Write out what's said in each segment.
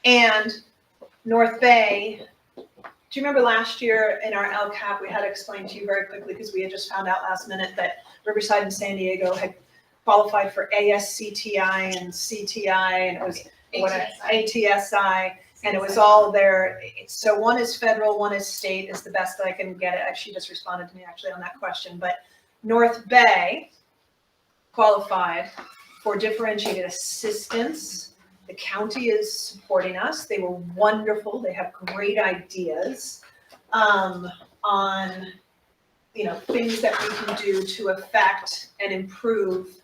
And North Bay, do you remember last year in our LCAP, we had to explain to you very quickly because we had just found out last minute that Riverside and San Diego had qualified for ASCTI and CTI, and it was ATSI, and it was all there. So one is federal, one is state, is the best that I can get it. She just responded to me actually on that question. But North Bay qualified for differentiated assistance. The county is supporting us. They were wonderful. They have great ideas on things that we can do to affect and improve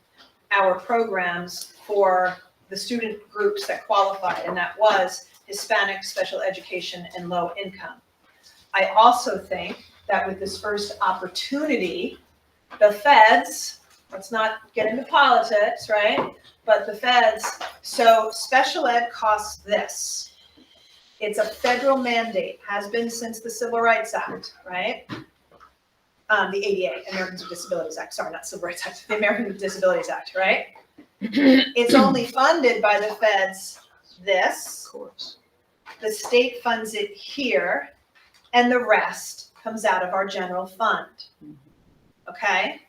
our programs for the student groups that qualified, and that was Hispanic, special education, and low income. I also think that with this first opportunity, the feds, let's not get into politics, right? But the feds, so special ed costs this. It's a federal mandate, has been since the Civil Rights Act, right? The ADA, Americans with Disabilities Act, sorry, not Civil Rights Act, the Americans with Disabilities Act, right? It's only funded by the feds, this. Of course. The state funds it here, and the rest comes out of our general fund, okay?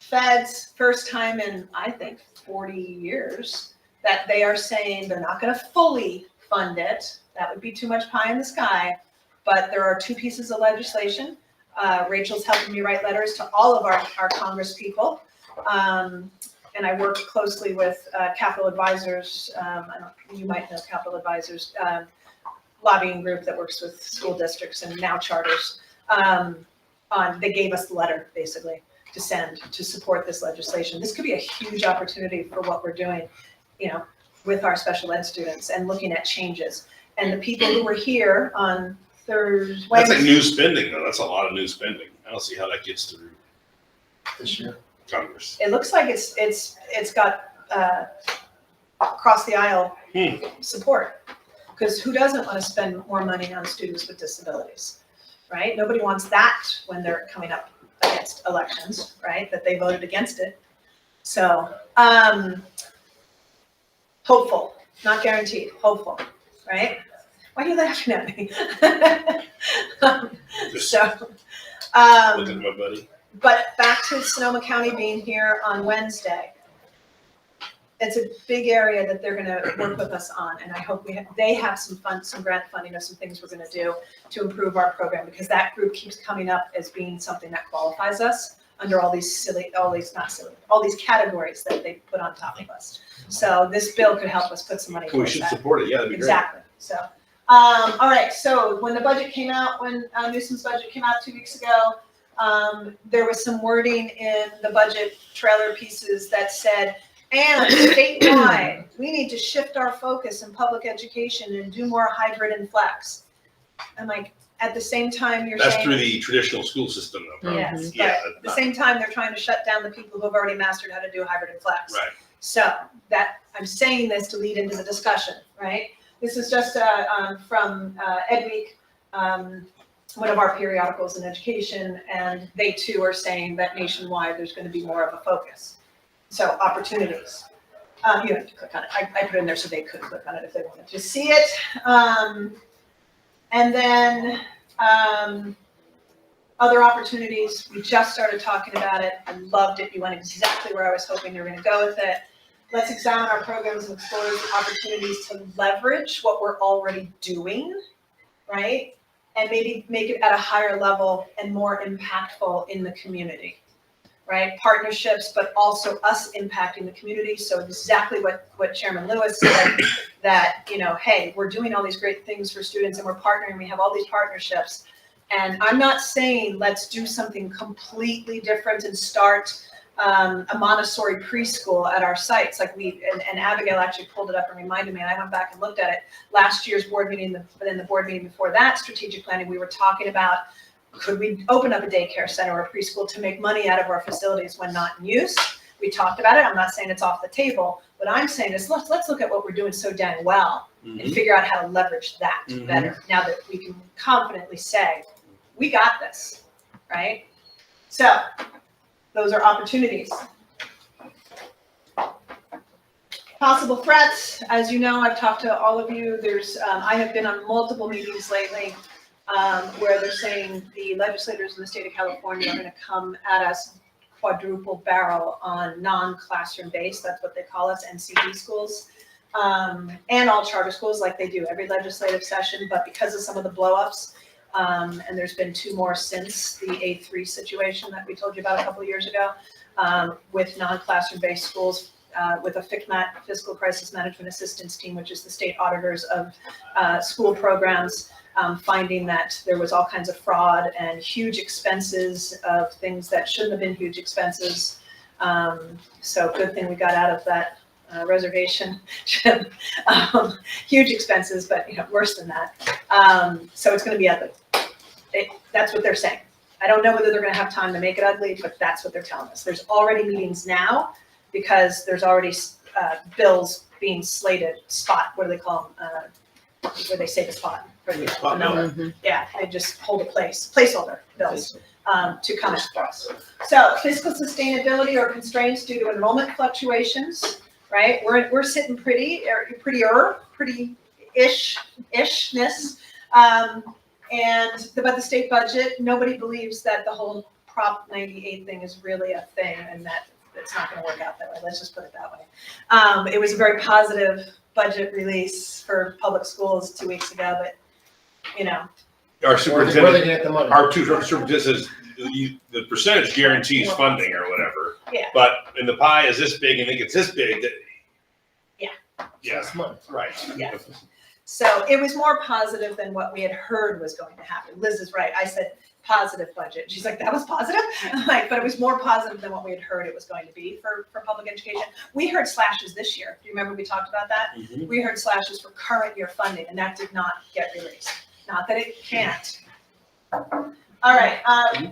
Feds, first time in, I think, 40 years, that they are saying they're not gonna fully fund it. That would be too much pie in the sky, but there are two pieces of legislation. Rachel's helping me write letters to all of our Congress people. And I work closely with Capital Advisors. You might know Capital Advisors, lobbying group that works with school districts and now charters. They gave us the letter basically to send to support this legislation. This could be a huge opportunity for what we're doing, with our special ed students and looking at changes. And the people who were here on Thursday. That's like new spending though. That's a lot of new spending. I don't see how that gets through this year Congress. It looks like it's got across the aisle support, because who doesn't want to spend more money on students with disabilities, right? Nobody wants that when they're coming up against elections, right? That they voted against it. So hopeful, not guaranteed, hopeful, right? Why are you laughing at me? Look at my buddy. But back to Sonoma County being here on Wednesday. It's a big area that they're gonna work with us on, and I hope they have some grant funding of some things we're gonna do to improve our program, because that group keeps coming up as being something that qualifies us under all these categories that they put on top of us. So this bill could help us put some money towards that. We should support it, yeah, that'd be great. Exactly, so. All right, so when the budget came out, when Newsom's budget came out 2 weeks ago, there was some wording in the budget trailer pieces that said, and statewide, we need to shift our focus in public education and do more hybrid and flex. I'm like, at the same time, you're saying. That's through the traditional school system though, probably. Yes, Yeah, but at the same time, they're trying to shut down the people who have already mastered how to do hybrid and flex. Right. So that, I'm saying this to lead into the discussion, right? This is just from Ed Week, one of our periodicals in education, and they too are saying that nationwide there's going to be more of a focus. So opportunities. You have to click on it. I put it in there so they could click on it if they wanted to see it. And then other opportunities, we just started talking about it. I loved it. You went exactly where I was hoping you were going to go with it. Let's examine our programs and explore opportunities to leverage what we're already doing, right? And maybe make it at a higher level and more impactful in the community, right? Partnerships, but also us impacting the community. So exactly what Chairman Lewis said, that, hey, we're doing all these great things for students and we're partnering, we have all these partnerships. And I'm not saying let's do something completely different and start a Montessori preschool at our sites. Like and Abigail actually pulled it up and reminded me, and I went back and looked at it. Last year's board meeting, but in the board meeting before that, strategic planning, we were talking about, could we open up a daycare center or a preschool to make money out of our facilities when not in use? We talked about it. I'm not saying it's off the table. What I'm saying is let's look at what we're doing so dang well and figure out how to leverage that better, now that we can confidently say, we got this, right? So those are opportunities. Possible threats, as you know, I've talked to all of you. I have been on multiple meetings lately where they're saying the legislators in the state of California are going to come at us quadruple barrel on non-classroom based, that's what they call us, NCD schools, and all charter schools like they do every legislative session, but because of some of the blow-ups, and there's been 2 more since the A3 situation that we told you about a couple of years ago, with non-classroom based schools, with a FCMAT, Fiscal Crisis Management Assistance Team, which is the state auditors of school programs, finding that there was all kinds of fraud and huge expenses of things that shouldn't have been huge expenses. So good thing we got out of that reservation. Huge expenses, but worse than that. So it's going to be ugly. That's what they're saying. I don't know whether they're going to have time to make it ugly, but that's what they're telling us. There's already meetings now because there's already bills being slated, what do they call them? Where they say the spot. The number. Yeah, they just hold a placeholder bills to come in for us. So fiscal sustainability or constraints due to enrollment fluctuations, right? We're sitting pretty-ishness. But the state budget, nobody believes that the whole Prop 98 thing is really a thing and that it's not going to work out that way. Let's just put it that way. It was a very positive budget release for public schools 2 weeks ago, but Our superintendent, Where they get the money? our two superintendent says the percentage guarantees funding or whatever. Yeah. But when the pie is this big and it gets this big, yeah, It's money. right. Yeah. So it was more positive than what we had heard was going to happen. Liz is right. I said positive budget. She's like, that was positive? I'm like, but it was more positive than what we had heard it was going to be for public education. We heard slashes this year. Do you remember we talked about that? Mm-hmm. We heard slashes for current year funding, and that did not get released. Not that it can't. All right,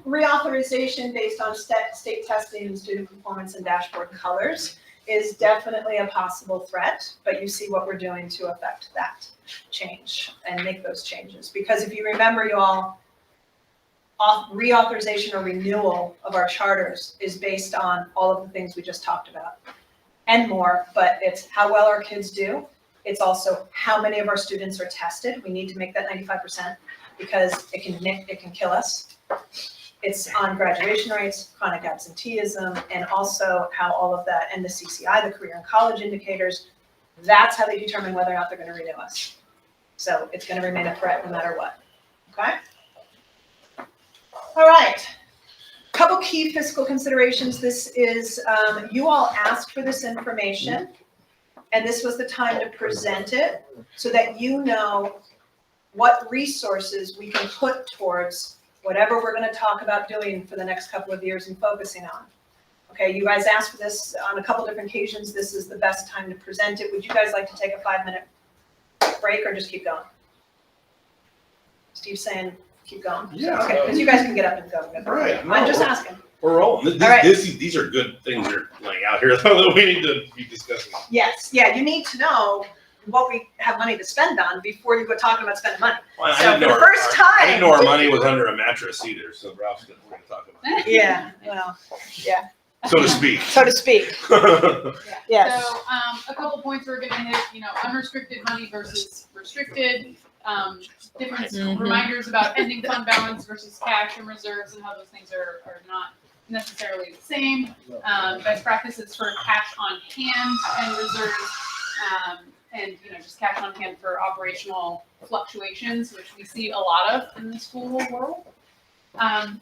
reauthorization based on state testing and student performance and dashboard colors is definitely a possible threat, but you see what we're doing to affect that change and make those changes. Because if you remember, you all, reauthorization or renewal of our charters is based on all of the things we just talked about and more, but it's how well our kids do. It's also how many of our students are tested. We need to make that 95% because it can kill us. It's on graduation rates, chronic absenteeism, and also how all of that, and the CCI, the career and college indicators, that's how they determine whether or not they're going to renew us. So it's going to remain a threat no matter what, okay? All right, couple key fiscal considerations. This is, you all asked for this information, and this was the time to present it so that you know what resources we can put towards whatever we're going to talk about doing for the next couple of years and focusing on. Okay, you guys asked for this on a couple different occasions. This is the best time to present it. Would you guys like to take a 5-minute break or just keep going? Steve's saying keep going. Yeah. Okay, because you guys can get up and go. All right. I'm just asking. We're rolling. All right. These are good things you're laying out here though that we need to be discussing. Yes, yeah, you need to know what we have money to spend on before you go talking about spending money. Well, I So didn't for know the first time. I didn't know our money was under a mattress either, so Ralph's going to talk about it. Yeah, well, yeah, So to speak. so to speak. Yes. So, a couple points we're gonna hit, unrestricted money versus restricted, different reminders about ending fund balance versus cash and reserves and how those things are not necessarily the same. Best practices for cash on hand and reserves, and just cash on hand for operational fluctuations, which we see a lot of in the school world.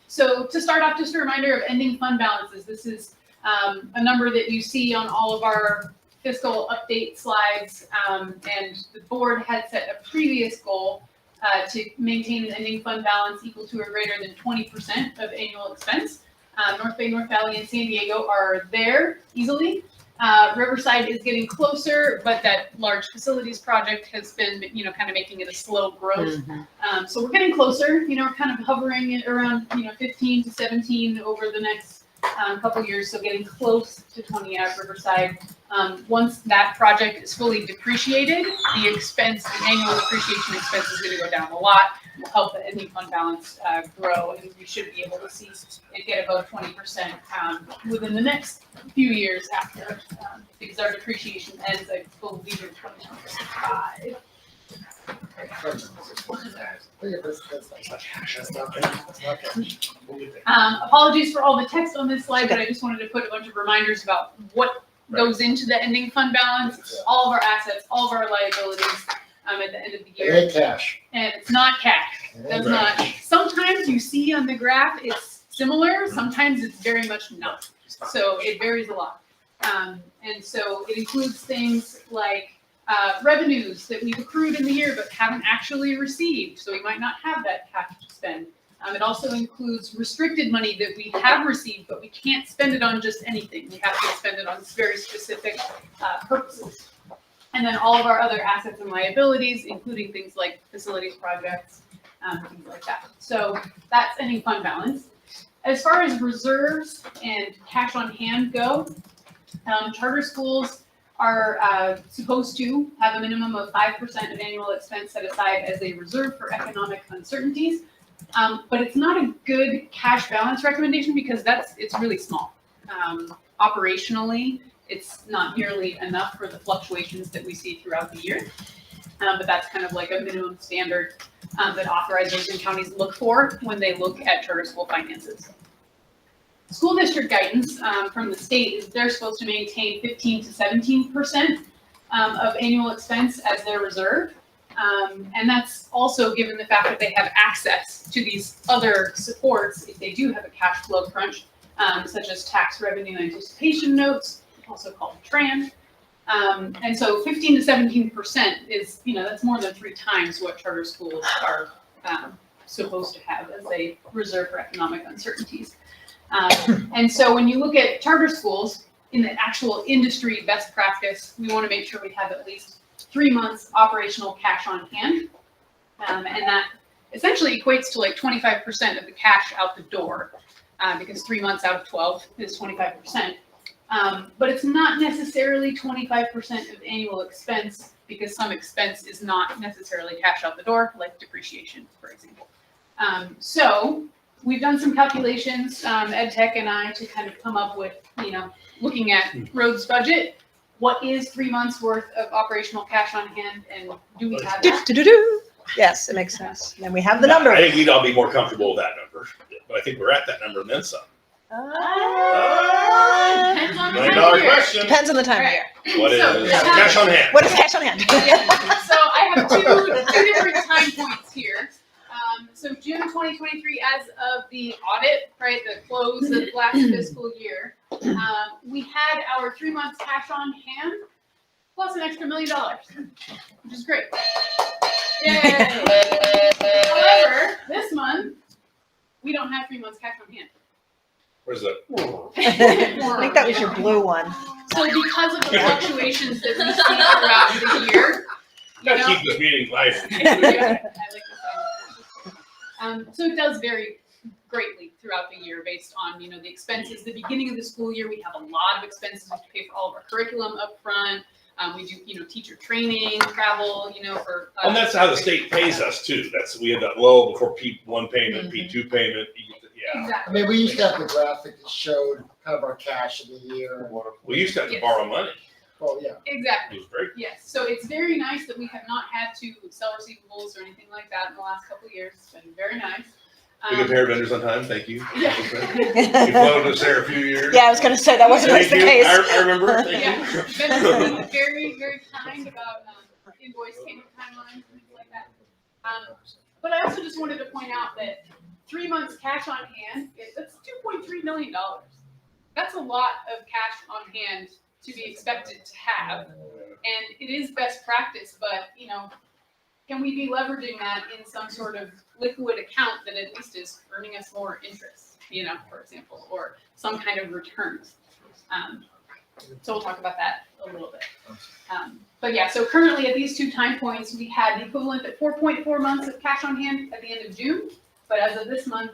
So to start off, just a reminder of ending fund balances. This is a number that you see on all of our fiscal update slides, and the board had set a previous goal to maintain an ending fund balance equal to or greater than 20% of annual expense. North Bay, North Valley, and San Diego are there easily. Riverside is getting closer, but that large facilities project has been, kind of making it a slow growth. So we're getting closer, we're kind of hovering at around, 15 to 17 over the next couple years. So getting close to 20 at Riverside. Once that project is fully depreciated, the annual depreciation expense is going to go down a lot. will help the ending fund balance grow, and we should be able to see it get above 20% within the next few years after, because our depreciation ends, I believe, in 2025. Apologies for all the text on this slide, but I just wanted to put a bunch of reminders about what goes into the ending fund balance, all of our assets, all of our liabilities at the end of the It year. ain't cash. And it's not cash. That's not. Sometimes you see on the graph it's similar. Sometimes it's very much not. So it varies a lot. And so it includes things like revenues that we've accrued in the year but haven't actually received. So we might not have that cash to spend. It also includes restricted money that we have received, but we can't spend it on just anything. We have to spend it on very specific purposes. And then all of our other assets and liabilities, including things like facilities projects, things like that. So that's ending fund balance. As far as reserves and cash on hand go, charter schools are supposed to have a minimum of 5% of annual expense set aside as a reserve for economic uncertainties. But it's not a good cash balance recommendation because it's really small. Operationally, it's not nearly enough for the fluctuations that we see throughout the year. But that's kind of like a minimum standard that authorizers and counties look for when they look at charter school finances. School district guidance from the state is they're supposed to maintain 15 to 17% of annual expense as their reserve. And that's also given the fact that they have access to these other supports if they do have a cash flow crunch, such as tax revenue anticipation notes, also called TRAN. And so 15 to 17% is, that's more than 3 times what charter schools are supposed to have as a reserve for economic uncertainties. And so when you look at charter schools in the actual industry best practice, we want to make sure we have at least 3 months operational cash on hand. And that essentially equates to like 25% of the cash out the door, because 3 months out of 12 is 25%. But it's not necessarily 25% of annual expense because some expense is not necessarily cash out the door, like depreciation, for example. So we've done some calculations, Ed Tech and I, to kind of come up with, looking at roads budget. What is 3 months worth of operational cash on hand, and do we have that? Yes, it makes sense. Then we have the number. I think we'd all be more comfortable with that number, but I think we're at that number and then some. Depends on the $1 time of year. question. Depends on the time of year. What is So, cash on hand? What is cash on hand? So I have two different time points here. So June 2023, as of the audit, right, the close of last fiscal year, we had our 3 months cash on hand plus an extra $1 million, which is great. Yay! However, this month, we don't have 3 months cash on hand. Where's that? I think that was your blue one. So because of the fluctuations that we see throughout the year, Gotta keep this meeting live. I like this. So it does vary greatly throughout the year based on, the expenses. The beginning of the school year, we have a lot of expenses. We have to pay for all of our curriculum up front. We do, teacher training, travel, for. And that's how the state pays us too. We have that low before P1 payment, P2 payment. Yeah. Exactly. We used to have the graphic that showed kind of our cash of the year. We used to have to Yes. borrow money. Well, yeah. Exactly. It was great. Yes. So it's very nice that we have not had to sell receivables or anything like that in the last couple of years. It's been very nice. We compare vendors on time. Thank you. Yeah. You floated us there a few years. Yeah, I was gonna say, that wasn't always Thank the you. case. I remember. Thank Yeah. you. Been very, very kind about invoice payment timelines and things like that. But I also just wanted to point out that 3 months cash on hand, that's $2.3 million. That's a lot of cash on hand to be expected to have. And it is best practice, but, can we be leveraging that in some sort of liquid account that at least is earning us more interest, for example, or some kind of returns? So we'll talk about that a little bit. But yeah, so currently at these 2 time points, we had the equivalent of 4.4 months of cash on hand at the end of June. But as of this month,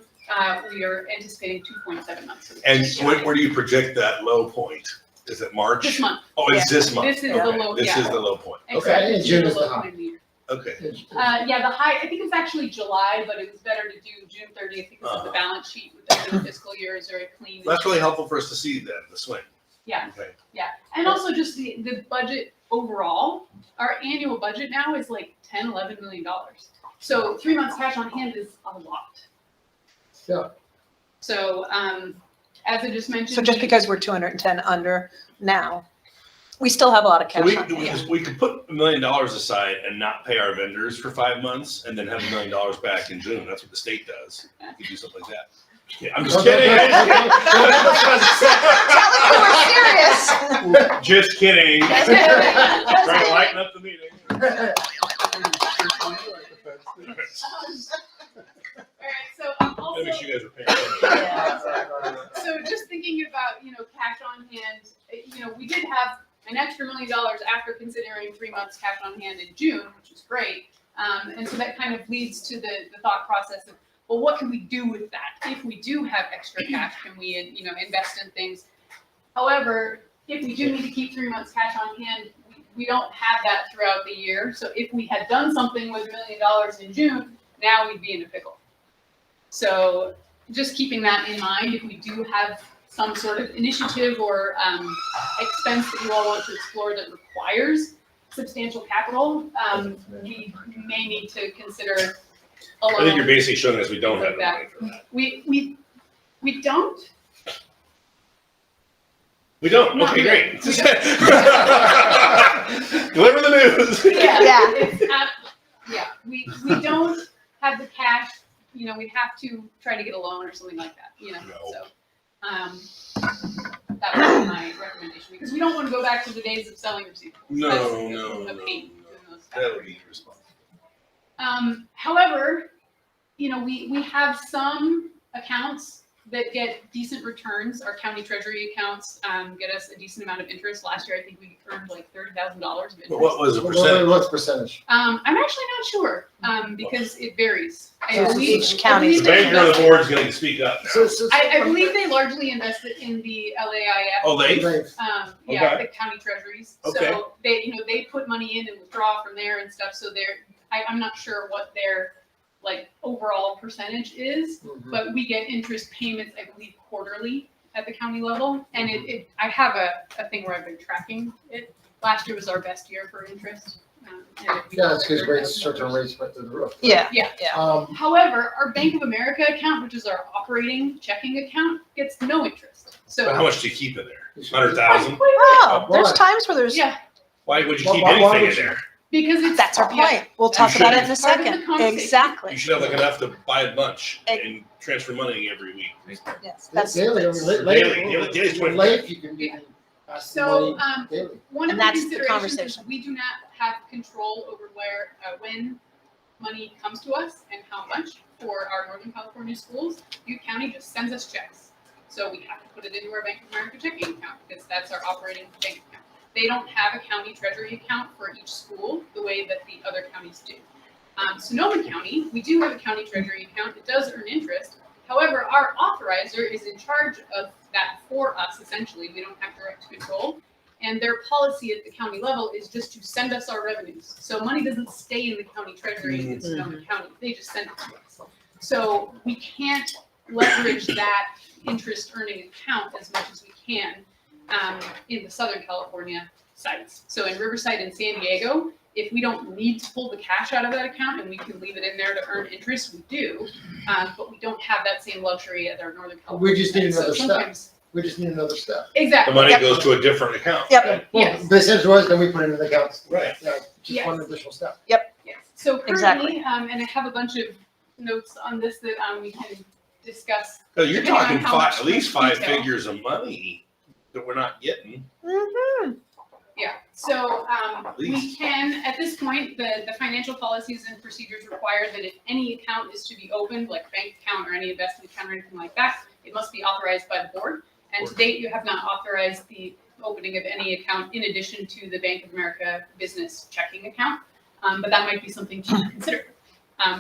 we are anticipating 2.7 months. And where do you project that low point? Is it March? This month. Oh, it's this month. This is the low, This yeah. is the low point. Exactly. Okay, and June This is the the low high. point of the year. Okay. Yeah, the high, I think it's actually July, but it was better to do June 30th because of the balance sheet with the new fiscal year is very clean. That's really helpful for us to see that, the swing. Yeah. Okay. Yeah, and also just the budget overall, our annual budget now is like $10-11 million. So 3 months cash on hand is a lot. Yeah. So, as I just mentioned. So just because we're 210 under now, we still have a lot of So cash on hand. we could put $1 million aside and not pay our vendors for 5 months and then have $1 million back in June. That's what the state does. You could do something like that. Yeah, I'm just kidding. We're serious. Just kidding. Just Trying kidding. to lighten up the meeting. All right, so also. Maybe you guys are paying attention. So just thinking about, cash on hand, we did have an extra $1 million after considering 3 months cash on hand in June, which is great. And so that kind of leads to the thought process of, well, what can we do with that? If we do have extra cash, can we, invest in things? However, if we do need to keep 3 months cash on hand, we don't have that throughout the year. So if we had done something with $1 million in June, now we'd be in a pickle. So just keeping that in mind, if we do have some sort of initiative or expense that you all want to explore that requires substantial capital, we may need to consider a I think you're loan. basically showing us we don't have the money for that. We don't. We don't? Not Okay, really. great. Deliver the news. Yeah. It's, we don't have the cash, we'd have to try to get a loan or something like that, No. so. That would be my recommendation, because we don't want to go back to the days of selling receivables. No, That's a pain doing those That would be irresponsible. However, we have some accounts that get decent returns. Our county treasury accounts get us a decent amount of interest. Last year, I think we earned like $30,000 of interest. But what was the percentage? What's percentage? I'm actually not sure because it varies. So it's each county. The banker on the board is going to speak up now. I believe they largely invested in the LAIF. Oh, they? Yeah, Okay. the county treasuries. Okay. So they, they put money in and withdraw from there and stuff. So I'm not sure what their overall percentage is, but we get interest payments, I believe, quarterly at the county level. And I have a thing where I've been tracking it. Last year was our best year for interest. Yeah, it's because rates, short-term rates went through the roof. Yeah. However, our Bank of America account, which is our operating checking account, gets no interest. So But how much do you keep in there? 100,000? Oh, there's Why? times where there's, Yeah, Why would you keep Why anything would in you? there? because it's. that's our yeah. point. We'll talk about it in a Part of the second. conversation. Exactly. You should have enough to buy a bunch and transfer money every week. Yes, that's, Daily, I mean, Daily, 20. late, you can be asking So, money daily. one of And the that's the considerations is conversation. we do not have control over when money comes to us and how much for our Northern California schools. Butte County just sends us checks. So we have to put it into our Bank of America checking account because that's our operating bank account. They don't have a county treasury account for each school the way that the other counties do. Sonoma County, we do have a county treasury account. It does earn interest. However, our authorizer is in charge of that for us, essentially. We don't have direct control. And their policy at the county level is just to send us our revenues. So money doesn't stay in the county treasury in Sonoma County. They just send it to us. So we can't leverage that interest earning account as much as we can in the Southern California sites. So in Riverside and San Diego, if we don't need to pull the cash out of that account and we can leave it in there to earn interest, we do. But we don't have that same luxury at our Northern California. We just need sites. So another step. sometimes- We just need another step. The Exactly. money Yep. goes to a different account. Yep. right? Well, Yes. they said to us, then we put it in the accounts. Right. Yeah, just Yes. one additional step. Yes. So Exactly. currently, and I have a bunch of notes on this that we can discuss. So you're Depending on talking how much at least 5 detail. figures of money that we're not getting. Mhm. Yeah, so we least. can, at this point, the financial policies and procedures require that if any account is to be opened, like bank account or any investment account or anything like that, it must be authorized by the board. And to date, you have not authorized the opening of any account in addition to the Bank of America business checking account. But that might be something to consider.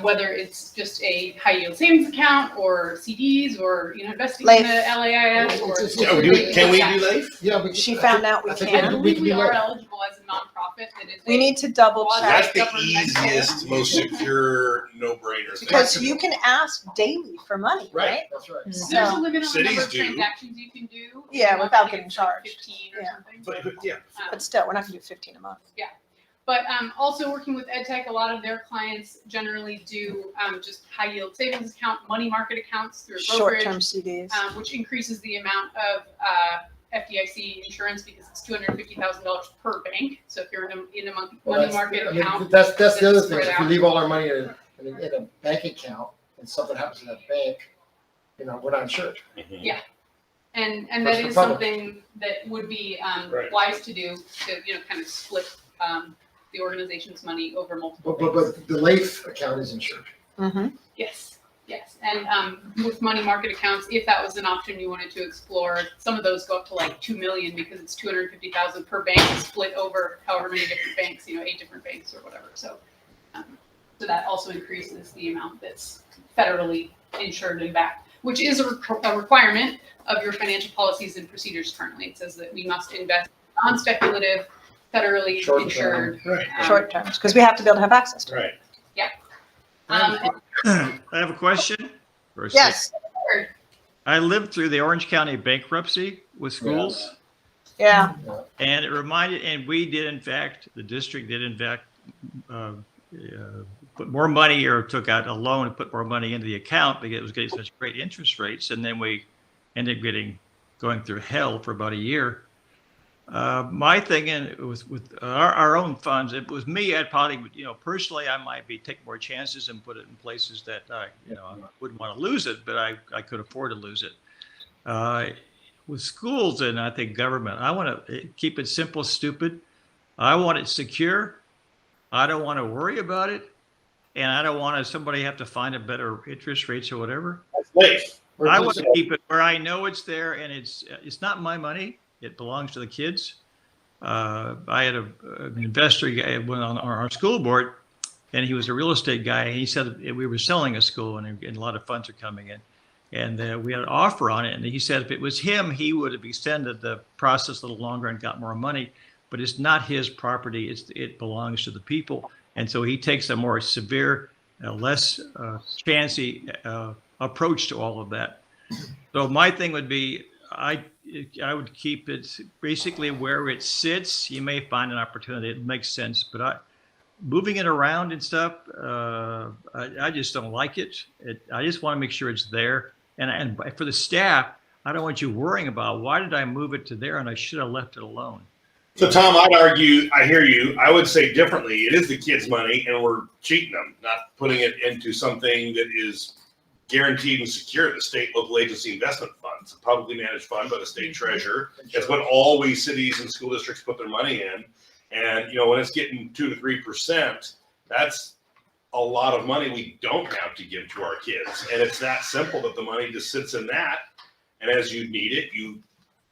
Whether it's just a high yield savings account or CDs or, investing in the LAIS or. It's- Yeah, can we do life? Yeah, but. She found out we I think I can. we believe can we do are that. eligible as a nonprofit that Is We it- need to double Well, check. That's the easiest, most secure, no-brainer thing. Because you can ask daily for money, Right. right? That's right. There's a So, limit on the number Cities of do. transactions you can do. Yeah, You know, without I think getting it's like charged. 15 or Yeah. something. But yeah, but still, we're not gonna do 15 a month. But also working with EdTech, a lot of their clients generally do just high yield savings account, money market accounts through a brokerage, Short-term CDs. which increases the amount of FDIC insurance because it's $250,000 per bank. So if you're in a money Well, that's- market I mean, account, That's the other that's thing, spread if we out. leave all our money in a bank account and something happens to that bank, we're not insured. and That's that the is problem. something that would be Right. wise to do to kind of split the organization's money over multiple. But banks. the LAIF account is insured. Mm-hmm. Yes, and with money market accounts, if that was an option you wanted to explore, some of those go up to like 2 million because it's 250,000 per bank split over however many different banks, 8 different banks or whatever. So that also increases the amount that's federally insured and backed, which is a requirement of your financial policies and procedures currently. It says that we must invest non-speculative, federally Short-term. insured. right, Short terms, because we have to be able to have access to it. right. I have a question. for a Yes, I lived through the Orange County bankruptcy with schools, yeah, and it reminded, and we did, in fact, the district did, in fact, put more money or took out a loan and put more money into the account because it was getting such great interest rates. And then we ended up going through hell for about a year. My thing with our own funds, it was me, I'd probably, personally, I might be take more chances and put it in places that I wouldn't want to lose it, but I could afford to lose it. With schools and I think government, I want to keep it simple, stupid. I want it secure. I don't want to worry about it. And I don't want somebody have to find a better interest rates or whatever. That's life. I want to keep it where I know it's there and it's not my money. It belongs to the kids. I had an investor guy went on our school board, and he was a real estate guy. And he said we were selling a school, and a lot of funds are coming in, and we had an offer on it. And he said if it was him, he would have extended the process a little longer and got more money. But it's not his property; it belongs to the people. And so he takes a more severe, less chancy approach to all of that. So my thing would be, I would keep it basically where it sits. You may find an opportunity; it makes sense. But moving it around and stuff, I just don't like it. I just want to make sure it's there. And for the staff, I don't want you worrying about why did I move it to there and I should have left it alone. So Tom, I'd argue, I hear you. I would say differently. It is the kids' money, and we're cheating them, not putting it into something that is guaranteed and secure. The state local agency investment funds, a publicly managed fund by the state treasurer. It's what always cities and school districts put their money in. And when it's getting 2 to 3%, that's a lot of money we don't have to give to our kids. And it's that simple that the money just sits in that. And as you need it,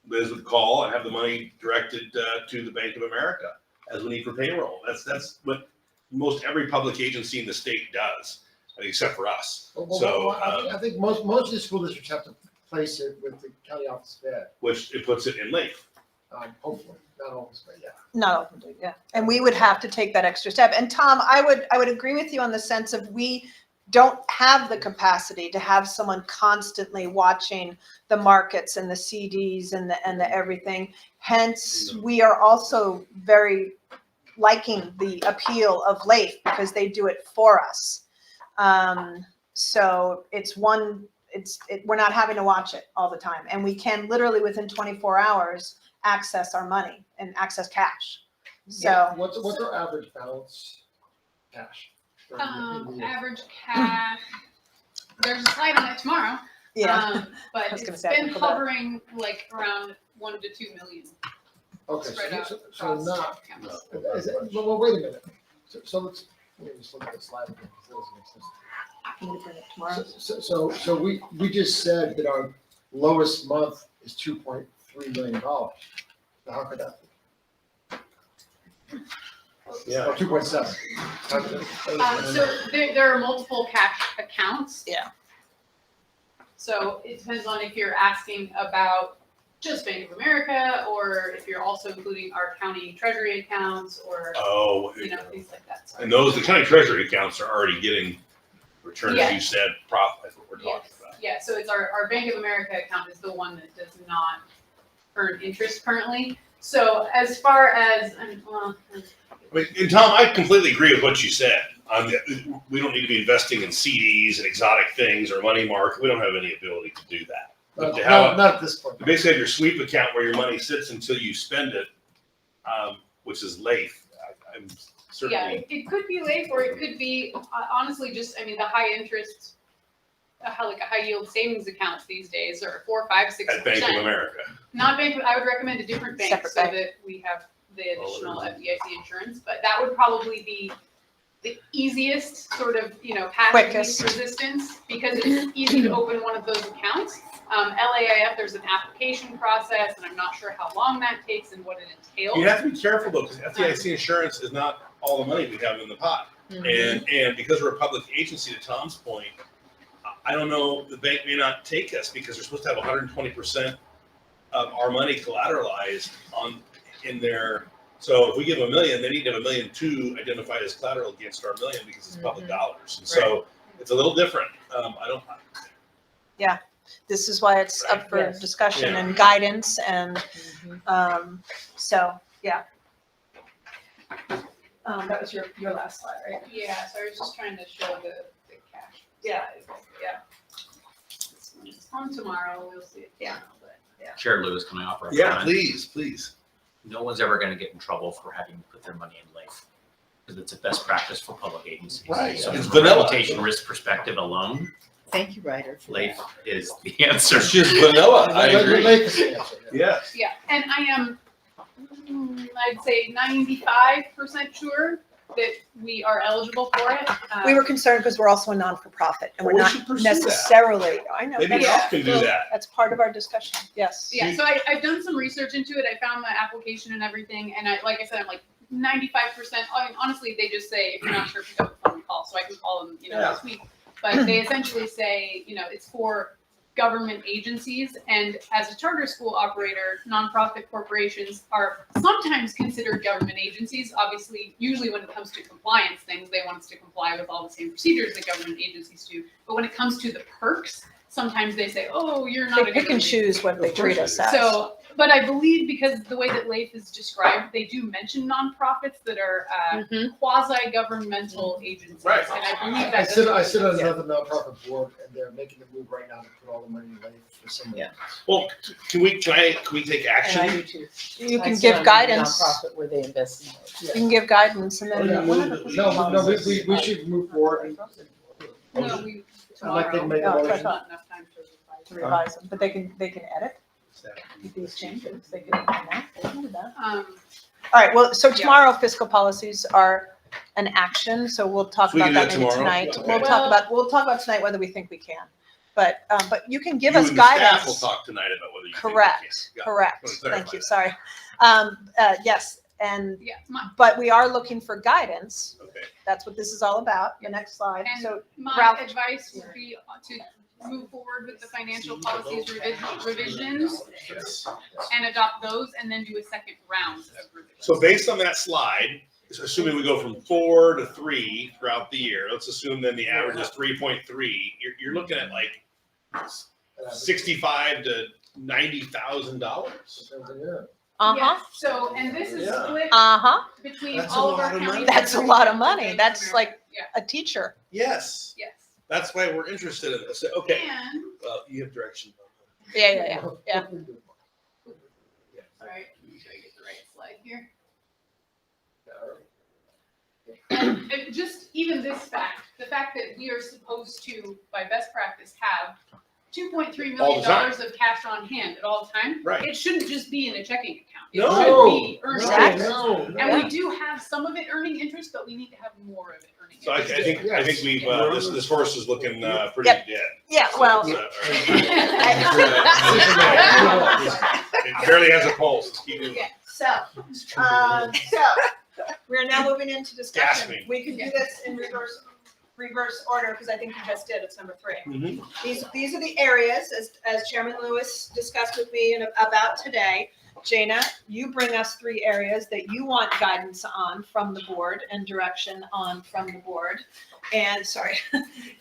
Liz would call and have the money directed to the Bank of America as we need for payroll. That's what most every public agency in the state does, except for us. I think most of the school districts have to place it with the county office of ed, Which it puts it in LAIF. hopefully, not always, but yeah. no, yeah. And we would have to take that extra step. And Tom, I would agree with you on the sense of we don't have the capacity to have someone constantly watching the markets and the CDs and the everything. Hence, we are also very liking the appeal of LAIF because they do it for us. So we're not having to watch it all the time. And we can literally within 24 hours access our money and access cash. So What's our average balance cash? in the year? Average cash, there's a slide on it tomorrow. yeah, But I was gonna it's say, I been can pull that. hovering like around 1 to 2 million Okay, spread out so across not, accounts. well, wait a minute. So let me just look at the slide again, 'cause that doesn't make sense. I'm gonna bring it tomorrow. So we just said that our lowest month is $2.3 million. So how could that be? Yeah. Or 2.7. How could that- So there are multiple cash accounts. Yeah. So it depends on if you're asking about just Bank of America, or if you're also including our county treasury accounts, or, Oh, things like that. So- and those, the county treasury accounts are already getting returns, Yeah. you said, profit, that's what we're talking Yes, about. yeah, so it's our Bank of America account is the one that does not earn interest currently. So as far as, I mean, and Tom, I completely agree with what you said. We don't need to be investing in CDs and exotic things or money market. We don't have any ability to do that. But to have, Not at this point. you basically have your sweep account where your money sits until you spend it, which is LAIF. I'm yeah, certainly, it could be LAIF, or it could be, honestly, just, the high interest, like a high yield savings accounts these days are 4, 5, 6%. at Bank of America. Not Bank, I would recommend a different bank Separate so bank. that we have the additional FDIC insurance, but that would probably be the easiest sort of, path of least Quickest. resistance, because it's easy to open one of those accounts. LAIF, there's an application process, and I'm not sure how long that takes and what it entails. You have to be careful though, because FDIC insurance is not all the money we have in the pot. And because we're a public agency, to Tom's point, I don't know, the bank may not take us because they're supposed to have 120% of our money collateralized in their, so if we give them $1 million, they need to have $1.2 million identified as collateral against our $1 million because it's public dollars. And so it's a little different. This is why it's up for Yes. discussion Yeah. and guidance and, so, yeah. That was your last slide, right? Yeah, so I was just trying to show the cash. Yeah. Yeah. It's on tomorrow, we'll see it. Yeah. tomorrow, but- Chair Lewis, can I offer a Yeah, comment? please. No one's ever going to get in trouble for having put their money in LAIF because it's a best practice for public agencies. Right, So it's from a vanilla. reputation risk perspective alone, Thank you, Ryder. for LAIF that. is the answer. It's just vanilla, I Let- agree. let this answer, yeah. Yes. Yeah, and I am, I'd say 95% sure that we are eligible for it. We were concerned because we're also a non-for-profit and we're Well, we not should pursue that. necessarily, I know, Maybe that's, Ralph can do that. that's part of our discussion, yes. Yeah, so I've done some research into it. I found my application and everything, and like I said, I'm like 95%. I mean, honestly, they just say if you're not sure, pick up the phone and call, so I can call them, Yeah. this week. But they essentially say, it's for government agencies, and as a charter school operator, nonprofit corporations are sometimes considered government agencies. Obviously, usually when it comes to compliance things, they want us to comply with all the same procedures that government agencies do. But when it comes to the perks, sometimes they say, oh, you're not They a pick and government choose what they Of course treat they us do. as. So, but I believe because the way that LAIF is described, they do mention nonprofits that are quasi-governmental agencies. Right. And I believe I that. sit on Yeah. another nonprofit board and they're making a move right now to put all the money in LAIF for some Yeah. reasons. Well, can we take And I action? do too. You I can sit give on a guidance, Nonprofit where they invest in those. you can give guidance and Oh, then yeah. one of the. No, we should move forward. and- No, we, I'd like to tomorrow. make a Oh, motion. There's not enough time to revise. To revise them, but they can edit these changes, they can do that. All right, well, so tomorrow fiscal policies are an action, so we'll talk So we about can do that that maybe tomorrow? tonight. Okay. We'll talk about tonight whether we think we can. But you can give You us and the staff will guidance. talk tonight about whether you think we Correct, can. Yeah. correct. Wanna clarify Thank you, that. sorry. Yes, and, Yeah, but we are looking for guidance. Okay. That's what this is all about. The next slide. And So my Ralph. advice would be to move forward with the financial policies revisions Yes. and adopt those, and then do a second round of revisions. So based on that slide, assuming we go from 4 to 3 throughout the year, let's assume then the average is 3.3. You're looking at like $65,000 to $90,000. Yeah. Uh-huh, Yes, so, and this is Yeah. split uh-huh. between That's a all of our lot of county. money. That's a lot of money. Bank of That's America. like- Yeah, A teacher. Yes, yes. that's why we're interested in this. Okay, And, well, you have direction. Yeah. sorry, make sure I get the right slide here. And just even this fact, the fact that we are supposed to, by best practice, have $2.3 All million the time. of cash on hand at all time. Right. It shouldn't just be in a checking account. It No. should be earning Exactly. interest. And we do have some of it earning interest, but we need to have more of it earning So I interest. think we've, this horse is looking pretty Yep. dead. Yeah, well, So, it barely has a pulse. Let's keep moving. Yeah. so we're now moving into discussion. Gasping. We can do this in reverse. reverse order, because I think you just did, it's number 3. Mhm. These are the areas, as Chairman Lewis discussed with me about today. Jana, you bring us 3 areas that you want guidance on from the board and direction on from the board. And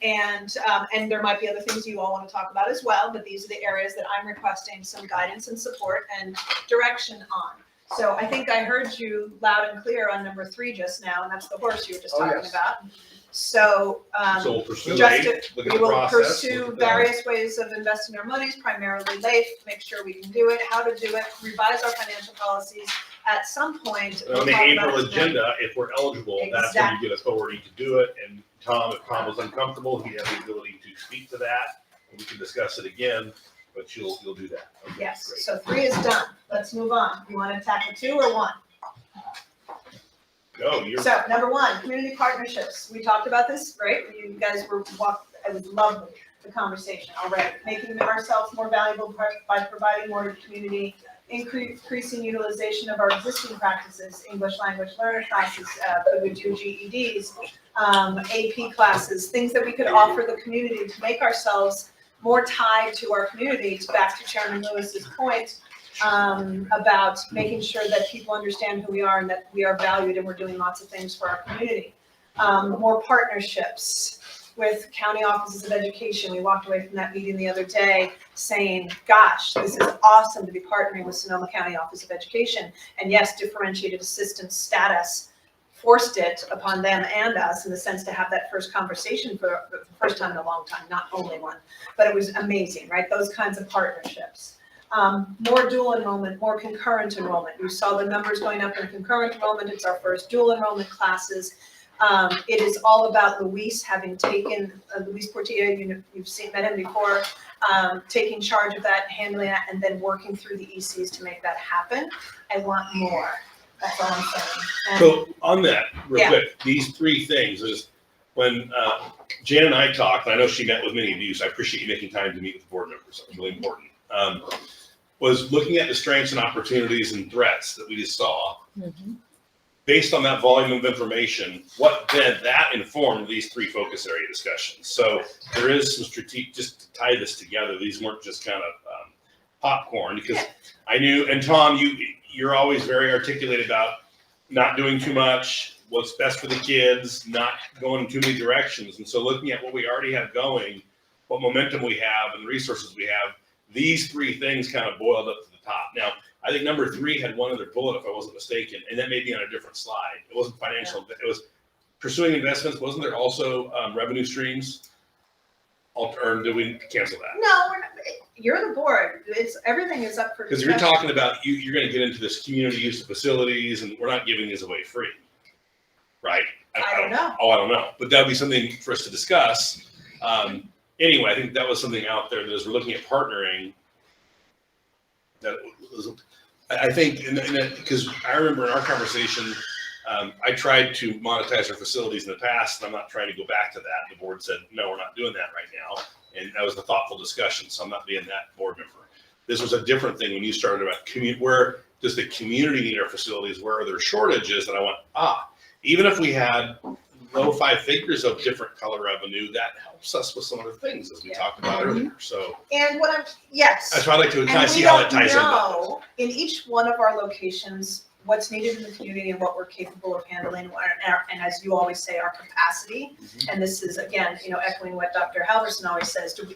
and there might be other things you all want to talk about as well, but these are the areas that I'm requesting some guidance and support and direction on. So I think I heard you loud and clear on number 3 just now, and that's the horse you were just Oh, talking yes. about. So, So we'll pursue just A, to- look at we the will process. pursue look at the- various ways of investing our monies, primarily LAIF, make sure we can do it, how to do it, revise our financial policies. At some point, we'll On the talk about April it tonight. agenda, if we're eligible, that's when you get authority to do it. And Tom, if Tom was uncomfortable, he has the ability to speak to that. And we can discuss it again, but you'll do that. Okay, Yes, great. so 3 is done. Let's move on. You want to tackle 2 or 1? Go, you're. So, number 1, community partnerships. We talked about this, right? You guys it was lovely, the conversation already. Making ourselves more valuable by providing more to the community, increasing utilization of our existing practices, English language learner classes, could we do GEDs, AP classes, things that we could offer the community to make ourselves more tied to our community, back to Chairman Lewis's point, about making sure that people understand who we are and that we are valued and we're doing lots of things for our community. More partnerships with county offices of education. We walked away from that meeting the other day saying, gosh, this is awesome to be partnering with Sonoma County Office of Education. And yes, differentiated assistance status forced it upon them and us in the sense to have that first conversation for the first time in a long time, not only one, but it was amazing, right? Those kinds of partnerships. More dual enrollment, more concurrent enrollment. You saw the numbers going up in concurrent enrollment. It's our first dual enrollment classes. It is all about Luis having taken, Luis Portilla, you've met him before, taking charge of that, handling that, and then working through the ECs to make that happen. I want more. That's all I'm saying. And- So on that, real Yeah. quick, these 3 things is when Jan and I talked, and I know she met with many of you, so I appreciate you making time to meet with the board members. That was really important. Was looking at the strengths and opportunities and threats that we just saw. Based on that volume of information, what then that informed these 3 focus area discussions. So there is some strategic, just to tie this together, these weren't just kind of popcorn, because I knew, and Tom, you're always very articulate about not doing too much, what's best for the kids, not going in too many directions. And so looking at what we already have going, what momentum we have and the resources we have, these 3 things kind of boiled up to the top. Now, I think number 3 had one other bullet, if I wasn't mistaken, and that may be on a different slide. It wasn't financial, it was pursuing investments. Wasn't there also revenue streams? Or did we cancel that? No, we're not, you're the board. Everything is up for Because discussion. you're talking about, you're gonna get into this community use of facilities, and we're not giving these away free, right? I don't know. Oh, I don't know, but that'd be something for us to discuss. Anyway, I think that was something out there that as we're looking at partnering, that was, I think, because I remember in our conversation, I tried to monetize our facilities in the past, and I'm not trying to go back to that. The board said, no, we're not doing that right now. And that was a thoughtful discussion, so I'm not being that board member. This was a different thing when you started about where does the community need our facilities? Where are there shortages? And I went, even if we had low 5 figures of different color revenue, that helps us with some other things, as we talked about earlier. So And yes. that's why I like to kind And of see we how that don't ties in. know in each one of our locations, what's needed in the community and what we're capable of handling, and as you always say, our capacity. Mhm. And this is, again, echoing what Dr. Halverson always says, do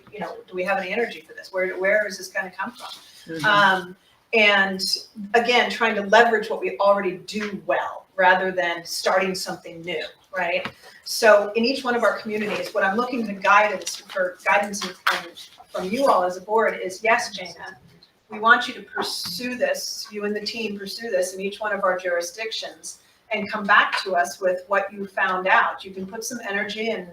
we have any energy for this? Where is this gonna come from? And again, trying to leverage what we already do well, rather than starting something new, right? So in each one of our communities, what I'm looking to guidance from you all as a board is, yes, Jana, we want you to pursue this, you and the team pursue this in each one of our jurisdictions and come back to us with what you found out. You can put some energy and,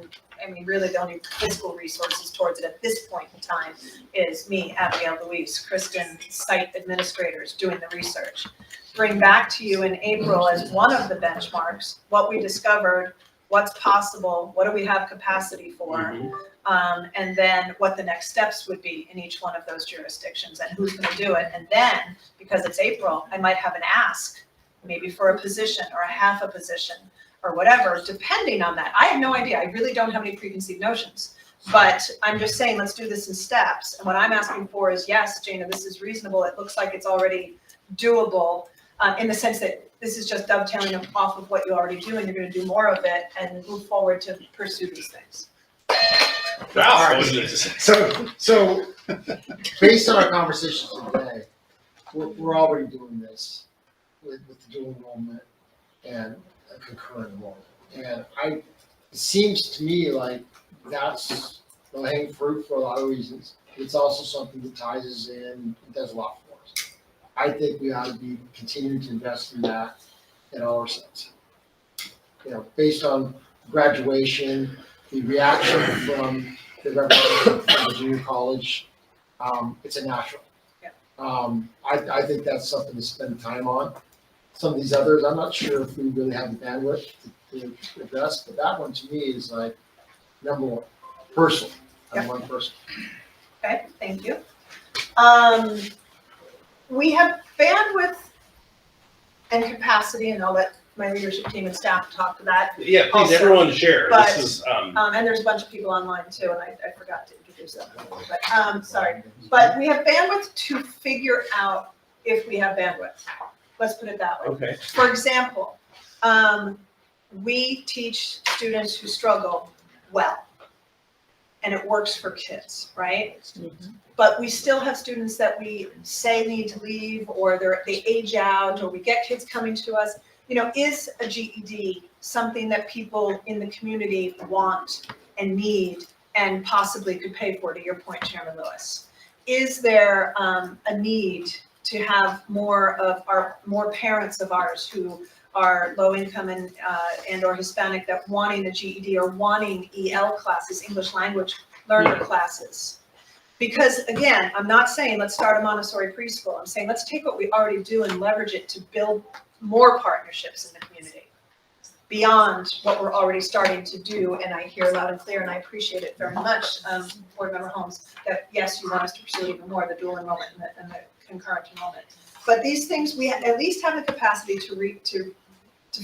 really the only fiscal resources towards it at this point in time is me, Abigail, Louise, Kristen, site administrators doing the research. Bring back to you in April as one of the benchmarks, what we discovered, what's possible, what do we have capacity for, and then what the next steps would be in each one of those jurisdictions and who's gonna do it. And then, because it's April, I might have an ask, maybe for a position or a half a position, or whatever, depending on that. I have no idea. I really don't have any preconceived notions. But I'm just saying, let's do this in steps. And what I'm asking for is, yes, Jana, this is reasonable. It looks like it's already doable, in the sense that this is just dovetailing off of what you already do, and you're gonna do more of it and move forward to pursue these things. Wow. So, based on our conversations today, we're already doing this with the dual enrollment and a concurrent enrollment. And it seems to me like that's low hanging fruit for a lot of reasons. It's also something that ties us in, it does a lot for us. I think we ought to be continuing to invest in that in all our sense. You know, based on graduation, the reaction from the representative from the junior college, it's a natural. Yeah. I think that's something to spend time on. Some of these others, I'm not sure if we really have the bandwidth to address, but that one to me is like number one, personal, number one person. Okay, thank you. We have bandwidth and capacity, and I'll let my leadership team and staff talk to that. Yeah, please, Also, everyone share. but, This is, And there's a bunch of people online too, and I forgot to introduce them. But, sorry. But we have bandwidth to figure out if we have bandwidth. Let's put it that way. okay. For example, we teach students who struggle well, and it works for kids, right? But we still have students that we say need to leave, or they age out, or we get kids coming to us. You know, is a GED something that people in the community want and need and possibly could pay for, to your point, Chairman Lewis? Is there a need to have more parents of ours who are low income and or Hispanic that wanting a GED or wanting EL classes, English language learner classes? Because again, I'm not saying let's start a Montessori preschool. I'm saying let's take what we already do and leverage it to build more partnerships in the community beyond what we're already starting to do. And I hear loud and clear, and I appreciate it very much, Board Member Holmes, that yes, you want us to pursue even more the dual enrollment and the concurrent enrollment. But these things, we at least have the capacity to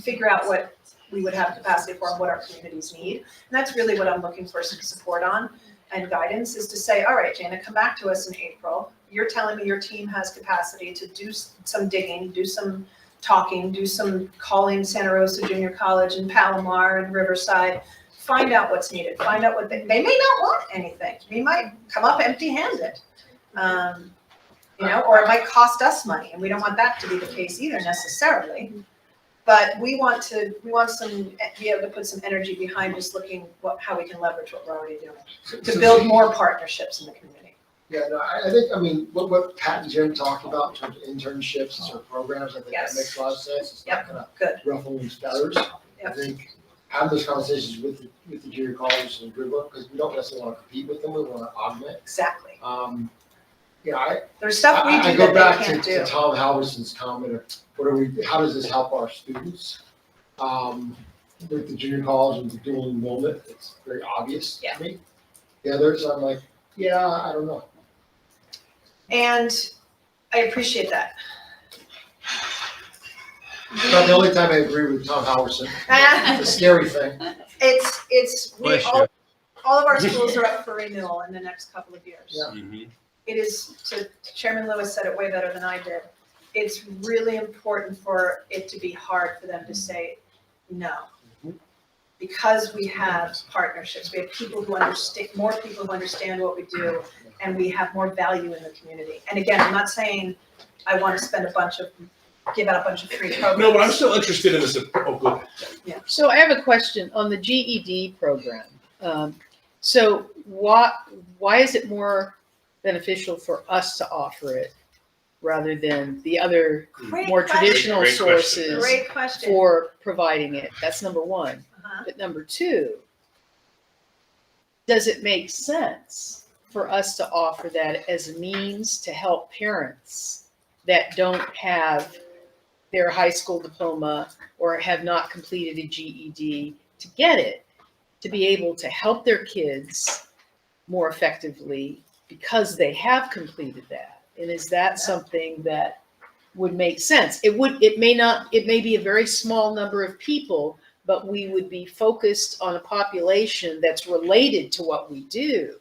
figure out what we would have capacity for and what our communities need. And that's really what I'm looking for some support on and guidance, is to say, all right, Jana, come back to us in April. You're telling me your team has capacity to do some digging, do some talking, do some calling Santa Rosa Junior College and Palomar and Riverside, find out what's needed, find out what they may not want anything. We might come up empty-handed. You know, or it might cost us money, and we don't want that to be the case either necessarily. But we want to be able to put some energy behind just looking how we can leverage what we're already doing to build more partnerships in the community. Yeah, no, I think, I mean, what Pat and Jim talked about in terms of internships and sort of programs, I think that Yes. makes a lot of sense. It's not gonna Good. ruffle any feathers. I Yep. think having those conversations with the junior colleges is a good one, because we don't necessarily want to compete with them, we want to augment. Exactly. Yeah, There's stuff we I do go that back they can't to do. Tom Halverson's comment of how does this help our students? With the junior college and the dual enrollment, it's very obvious Yeah. to me. The others, I'm like, yeah, I don't know. And I appreciate that. It's not the only time I agree with Tom Halverson. It's a scary thing. We Bless you. all of our schools are up for renewal in the next couple of years. Yeah. Mhm. It is, Chairman Lewis said it way better than I did. It's really important for it to be hard for them to say no. Because we have partnerships, we have people who understand, more people who understand what we do, and we have more value in the community. And again, I'm not saying I want to give out a bunch of free programs. No, but I'm still interested in this. Oh, go ahead. So I have a question on the GED program. So why is it more beneficial for us to offer it rather than the other Great more question. traditional Great question. sources Great question. for providing it? That's number one. Uh-huh. But number two, does it make sense for us to offer that as a means to help parents that don't have their high school diploma or have not completed a GED to get it, to be able to help their kids more effectively because they have completed that? And is that something that would make sense? It may be a very small number of people but we would be focused on a population that's related to what we do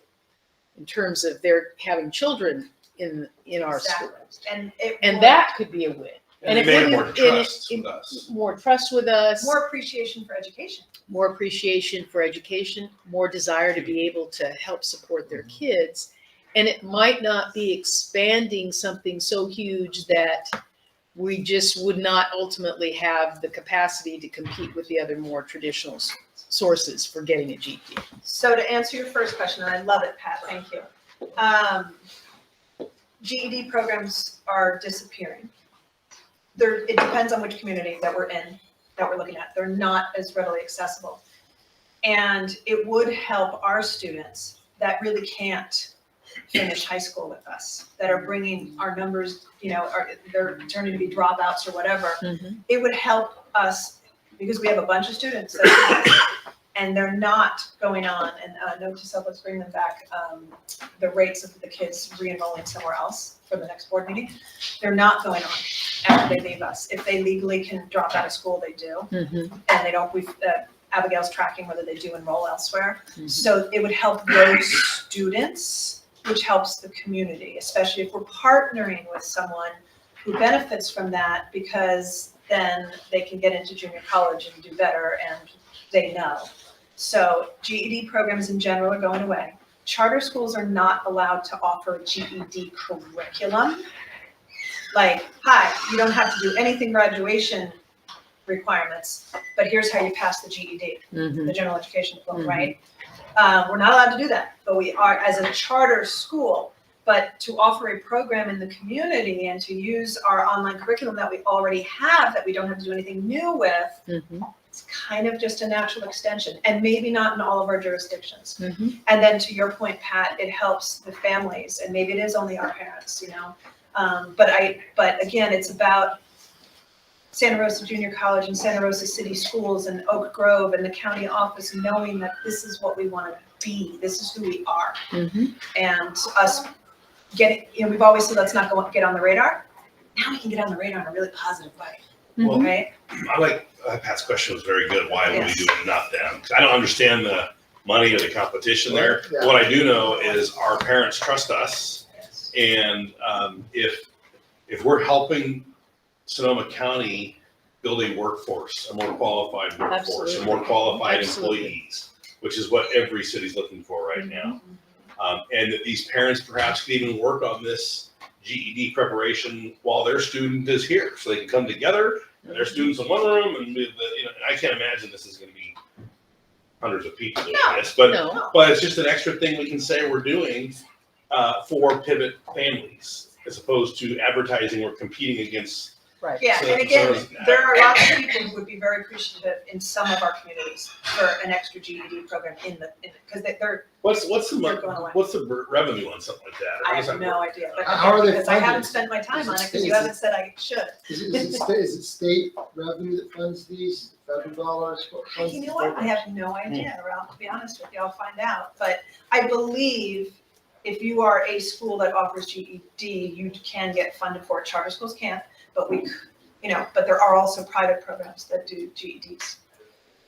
in terms of their having children in our Exactly. schools. And That could be a win. And it they may have more wouldn't- and trust with us. More trust with us, more appreciation for education. more appreciation for education, more desire to be able to help support their kids. And it might not be expanding something so huge that we just would not ultimately have the capacity to compete with the other more traditional sources for getting a GED. So to answer your first question, and I love it, Pat, thank you. GED programs are disappearing. It depends on which community that we're in, that we're looking at. They're not as readily accessible. And it would help our students that really can't finish high school with us, that are bringing our numbers, they're turning to be dropouts or whatever. It would help us because we have a bunch of students and they're not going on, and note to self, let's bring them back, the rates of the kids re-enrolling somewhere else for the next board meeting. They're not going on after they leave us. If they legally can drop out of school, they do. And they don't, Abigail's tracking whether they do enroll elsewhere. So it would help those students, which helps the community, especially if we're partnering with someone who benefits from that, because then they can get into junior college and do better, and they know. So GED programs in general are going away. Charter schools are not allowed to offer GED curriculum. Like, hi, you don't have to do anything graduation requirements, but here's how you pass the GED, the general education diploma, right? We're not allowed to do that, but we are as a charter school. But to offer a program in the community and to use our online curriculum that we already have, that we don't have to do anything new with, it's kind of just a natural extension, and maybe not in all of our jurisdictions. And then to your point, Pat, it helps the families, and maybe it is only our parents, but again, it's about Santa Rosa Junior College and Santa Rosa City Schools and Oak Grove and the county office knowing that this is what we want to be, this is who we are. And us getting, we've always said, let's not get on the radar. Now we can get on the radar in a really positive way, Well, right? I like Pat's question was very good. Why would we Yes. do it, not them? 'Cause I don't understand the money or the competition there. Yeah. What I do know is our parents trust us, and if we're helping Sonoma County build a workforce, a more qualified workforce, a more qualified Absolutely. employees, which is what every city's looking for right now. And that these parents perhaps can even work on this GED preparation while their student is here, so they can come together and their students in one room, and I can't imagine this is going to be hundreds of people doing this, but No. but it's just an extra thing we can say we're doing for pivot families, as opposed to advertising we're competing against. Right. Yeah, So- and again, so- there are lots of people who would be very appreciative in some of our communities for an extra GED program because they're, What's the They're going away. what's the revenue on something like that? Or I how does have that no work? idea. But How are they because I haven't funded? spent my time on it, because Is you it- haven't said I should. Is it state revenue that funds these, federal dollars? What funds You these know what, I programs? have no idea, Ralph, to be honest with you, I'll find out. But I believe if you are a school that offers GED, you can get funded for it. Charter schools can't, but but there are also private programs that do GEDs.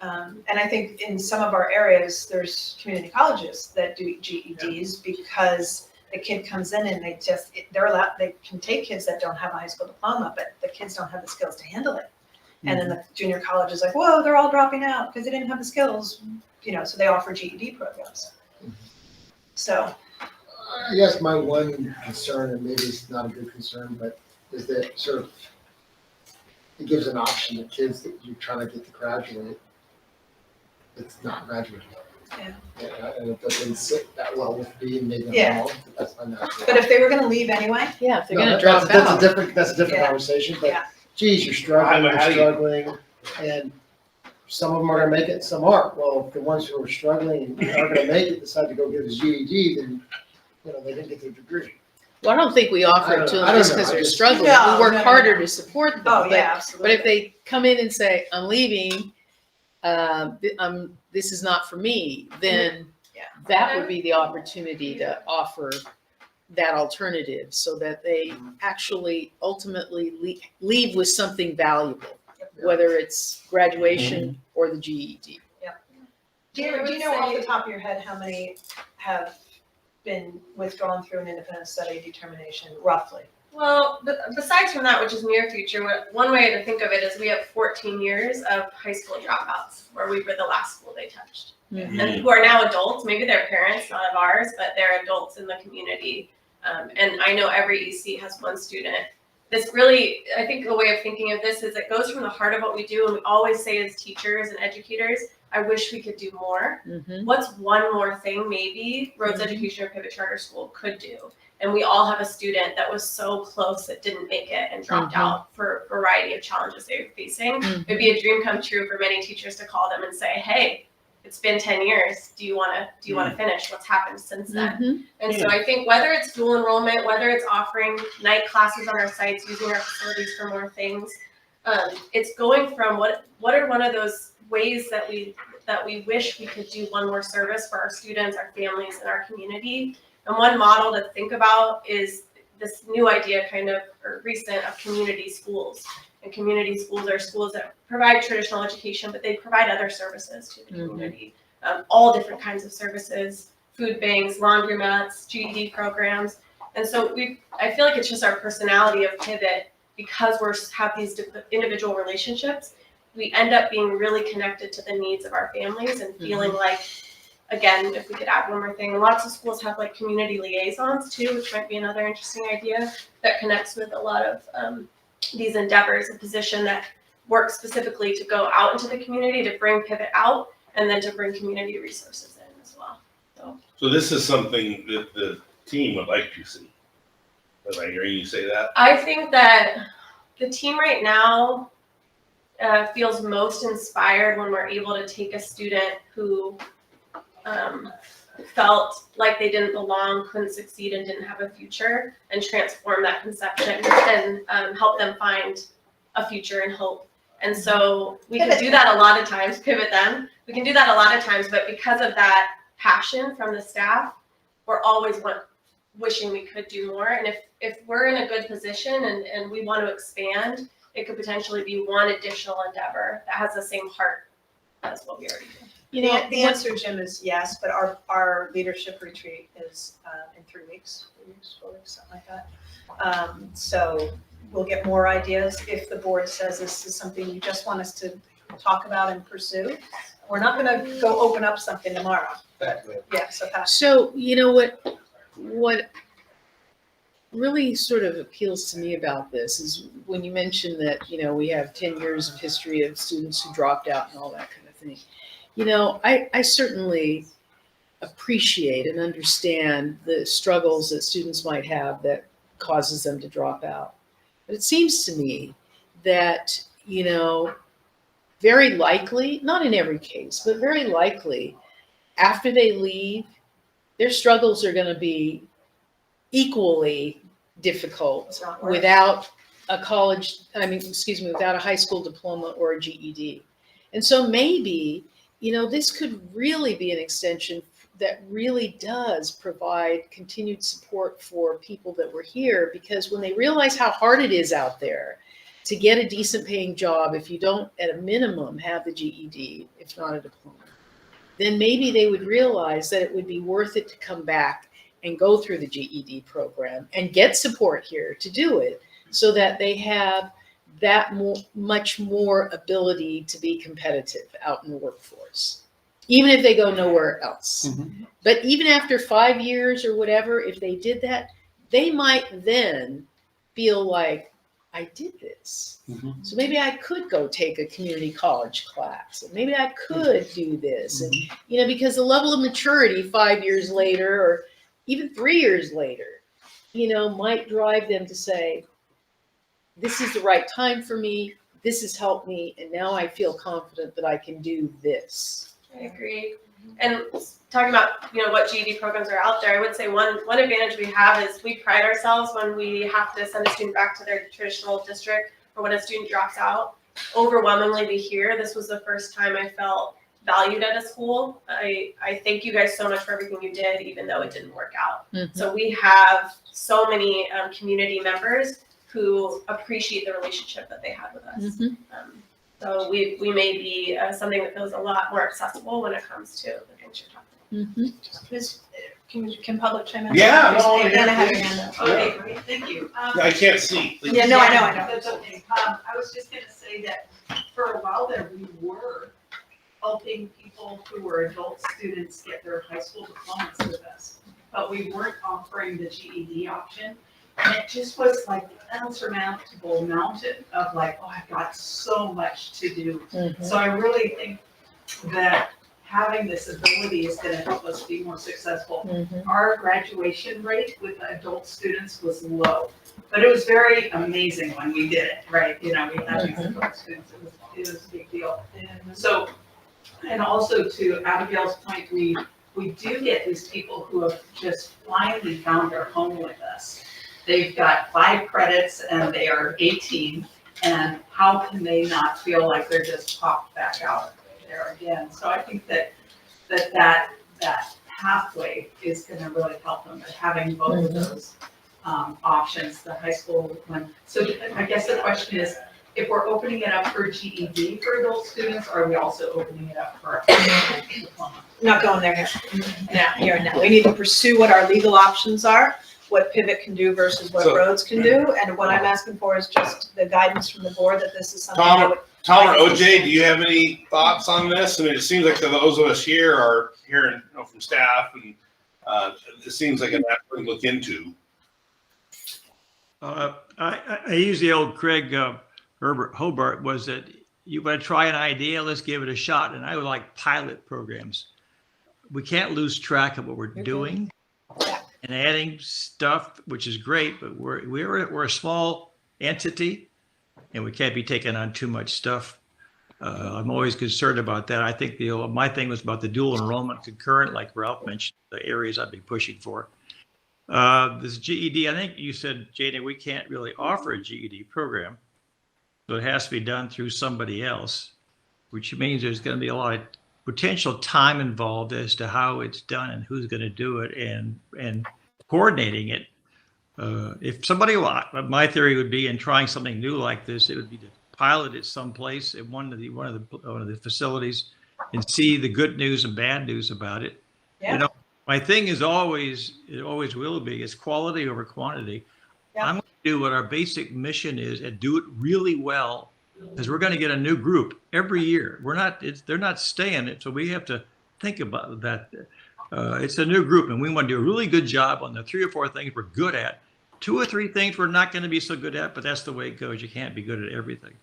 And I think in some of our areas, there's community colleges that do GEDs because the kid comes in and they can take kids that don't have a high school diploma, but the kids don't have the skills to handle it. And then the junior college is like, whoa, they're all dropping out because they didn't have the skills, so they offer GED programs. So, I guess my one concern, and maybe it's not a good concern, but is that sort of, it gives an option to kids that you're trying to get to graduate, that's not graduating. Yeah. And it doesn't sit that well with me, and maybe Yeah. I'm wrong, but that's my natural. but if they were gonna leave anyway, Yeah, if they're No, gonna that- drop that's out. That's a different Yeah. conversation, but Yeah. geez, you're struggling, How do you're you- struggling, and some of them are gonna make it, some aren't. Well, if the ones who are struggling and aren't gonna make it decide to go get a GED, then, they didn't get their degree. Well, I don't think we offer I it don't to know. them I don't just know. because I they're just- struggling. No, We work no, no, harder no. to support them. oh, but- yeah, absolutely. But if they come in and say, I'm leaving, this is not for me, then Yeah. that would be the opportunity to offer that alternative so that they actually ultimately leave with something valuable. whether it's graduation or the GED. Do you know off the top of your head how many have been withdrawn through an independent study determination, roughly? Well, besides from that, which is near future, one way to think of it is we have 14 years of high school dropouts where we were the last school they touched. And who are now adults, maybe they're parents, not of ours, but they're adults in the community. And I know every EC has one student. This really, I think a way of thinking of this is it goes from the heart of what we do, and we always say as teachers and educators, I wish we could do more. What's one more thing maybe Rhodes Education or Pivot Charter School could do? And we all have a student that was so close that didn't make it and dropped out for a variety of challenges they were facing. It'd be a dream come true for many teachers to call them and say, hey, it's been 10 years. Do you want to finish? What's happened since then? And so I think whether it's dual enrollment, whether it's offering night classes on our sites, using our facilities for more things, it's going from what are one of those ways that we wish we could do one more service for our students, our families, and our community. And one model to think about is this new idea or recent of community schools. And community schools are schools that provide traditional education, but they provide other services to the community. All different kinds of services, food banks, laundromats, GED programs. And so I feel like it's just our personality of Pivot, because we have these individual relationships, we end up being really connected to the needs of our families and feeling like, again, if we could add one more thing, lots of schools have like community liaisons too, which might be another interesting idea that connects with a lot of these endeavors, a position that works specifically to go out into the community, to bring Pivot out, and then to bring community resources in as well. So this is something that the team would like to see. Am I hearing you say that? I think that the team right now feels most inspired when we're able to take a student who felt like they didn't belong, couldn't succeed, and didn't have a future, and transform that conception and help them find a future and hope. And so we can do that a lot of times, pivot them. We can do that a lot of times, but because of that passion from the staff, we're always wishing we could do more. And if we're in a good position and we want to expand, it could potentially be one additional endeavor that has the same heart as what we already do. You know, The answer, Jim, is yes, but our leadership retreat is in 3 weeks, 4 weeks, something like that. So we'll get more ideas if the board says this is something you just want us to talk about and pursue. We're not going to go open up something tomorrow, but yeah, so Pat. So, you know what really sort of appeals to me about this is when you mentioned that, you know, we have 10 years of history of students who dropped out and all that kind of thing. You know, I certainly appreciate and understand the struggles that students might have that causes them to drop out. But it seems to me that, you know, very likely, not in every case, but very likely, after they leave, their struggles are going to be equally difficult without a without a high school diploma or a GED. And so maybe, you know, this could really be an extension that really does provide continued support for people that were here, because when they realize how hard it is out there to get a decent paying job, if you don't at a minimum have the GED, if not a diploma, then maybe they would realize that it would be worth it to come back and go through the GED program and get support here to do it, so that they have that much more ability to be competitive out in the workforce, even if they go nowhere else. But even after 5 years or whatever, if they did that, they might then feel like, I did this. So maybe I could go take a community college class, and maybe I could do this. And, you know, because the level of maturity 5 years later, or even 3 years later, you know, might drive them to say, this is the right time for me, this has helped me, and now I feel confident that I can do this. I agree. And talking about, you know, what GED programs are out there, I would say one advantage we have is we pride ourselves when we have to send a student back to their traditional district, or when a student drops out. Overwhelmingly, we hear this was the first time I felt valued at a school. I thank you guys so much for everything you did, even though it didn't work out. So we have so many community members who appreciate the relationship that they had with us. So we may be something that feels a lot more accessible when it comes to the things you're talking Can public chime in? Yeah, no, Anna yeah, had her please. hand up. Okay, great, thank you. I can't see. Please. Yeah, no, I know. That's okay. I was just gonna say that for a while there, we were helping people who were adult students get their high school diplomas with us. But we weren't offering the GED option. And it just was like an unsurmountable mountain of like, oh, I've got so much to do. So I really think that having this ability is gonna help us be more successful. Our graduation rate with adult students was low, but it was very amazing when we did it, right? You know, we had these adult students, it was a big deal. And so, and also to Abigail's point, we do get these people who have just finally found their home with us. They've got 5 credits and they are 18, and how can they not feel like they're just popped back out there again? So I think that pathway is gonna really help them, but having both of those options, the high school one. So I guess the question is, if we're opening it up for GED for adult students, are we also opening it up for high school diploma? Not going there yet. Now, here and now. We need to pursue what our legal options are, what Pivot can do versus what So- Rhodes can do. And what I'm asking for is just the guidance from the board that this is something Tom, that would. Tom or OJ, do you have any thoughts on this? I mean, it seems like those of us here are hearing, you know, from staff, and it seems like an effort to look into. I use the old Craig Herbert Hobart, was that you want to try an idea, let's give it a shot. And I would like pilot programs. We can't lose track of what we're doing and adding stuff, which is great, but we're a small entity and we can't be taking on too much stuff. I'm always concerned about that. I think my thing was about the dual enrollment concurrent, like Ralph mentioned, the areas I'd be pushing for. This GED, I think you said, Jada, we can't really offer a GED program. So it has to be done through somebody else, which means there's going to be a lot of potential time involved as to how it's done and who's going to do it and coordinating it. If somebody, my theory would be in trying something new like this, it would be to pilot it someplace at one of the facilities and see the good news and bad news about it. Yeah. You know, my thing is always, it always will be, is quality over quantity. Yeah. I'm going to do what our basic mission is and do it really well, because we're going to get a new group every year. They're not staying it, so we have to think about that. It's a new group, and we want to do a really good job on the 3 or 4 things we're good at. 2 or 3 things we're not going to be so good at, but that's the way it goes. You can't be good at everything.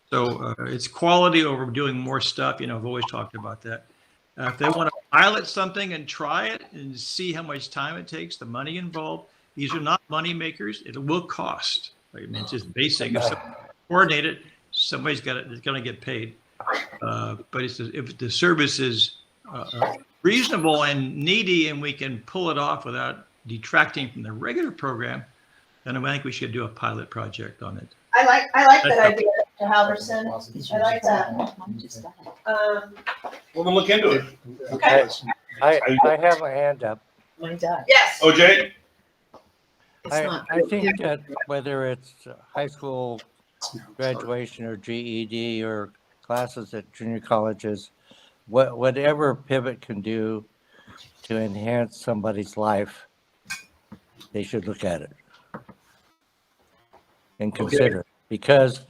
So it's quality over doing more stuff. You know, I've always talked about that. If they want to pilot something and try it and see how much time it takes, the money involved, these are not money makers. It will cost. I mean, it's just basic. If somebody coordinate it, somebody's got it's going to get paid. But if the service is reasonable and needy, and we can pull it off without detracting from the regular program, then I think we should do a pilot project on it. I like that idea, Dr. Halverson. I like that. We're gonna look into it. Okay. I have a hand up. Mine died. Yes. OJ? It's not. I think that whether it's high school graduation or GED or classes at junior colleges, whatever Pivot can do to enhance somebody's life, they should look at it and consider it. Because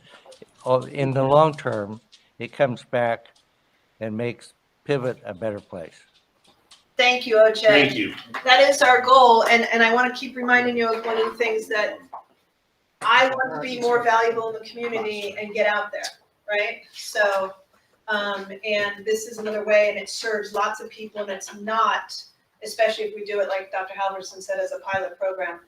in the long term, it comes back and makes Pivot a better place. Thank you, OJ. Thank you. That is our goal, and I want to keep reminding you of one of the things that I want to be more valuable in the community and get out there, right? So, and this is another way, and it serves lots of people, and it's not, especially if we do it like Dr. Halverson said, as a pilot program,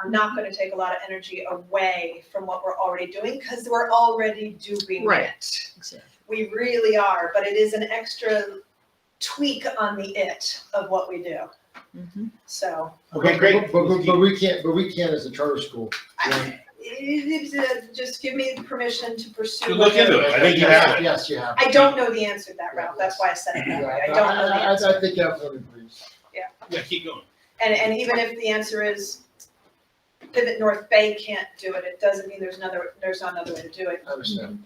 not going to take a lot of energy away from what we're already doing, because we're already doing Right. it. Exactly. We really are, but it is an extra tweak on the it of what we do. So Okay, great. But we can't as a charter school. just give me permission to pursue. To look into it. I think you have it. Yes, you have. I don't know the answer to that, Ralph. That's why I said it that way. I don't know the answer. I think everyone agrees. Yeah, keep going. And even if the answer is Pivot North Bay can't do it, it doesn't mean there's not another way to do it. I understand.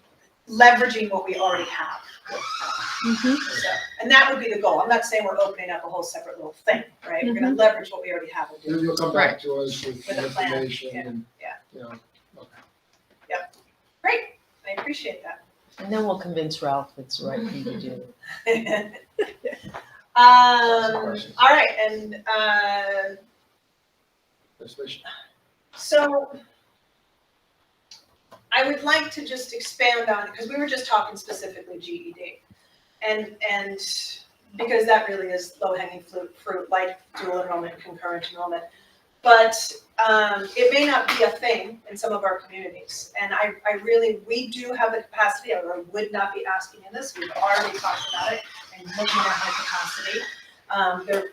leveraging what we already have. Mhm. So, and that would be the goal. I'm not saying we're opening up a whole separate little thing, right? We're gonna leverage what we already have and do. Then you'll come back to us with With a plan, information yeah, and, yeah. you know, okay. Great, I appreciate that. And then we'll convince Ralph it's the right thing to do. All right, and, Especially, so I would like to just expand on, because we were just talking specifically GED. And because that really is low-hanging fruit, like dual enrollment, concurrent enrollment. But it may not be a thing in some of our communities. And we do have the capacity, or I would not be asking in this, we've already talked about it and looking at our capacity.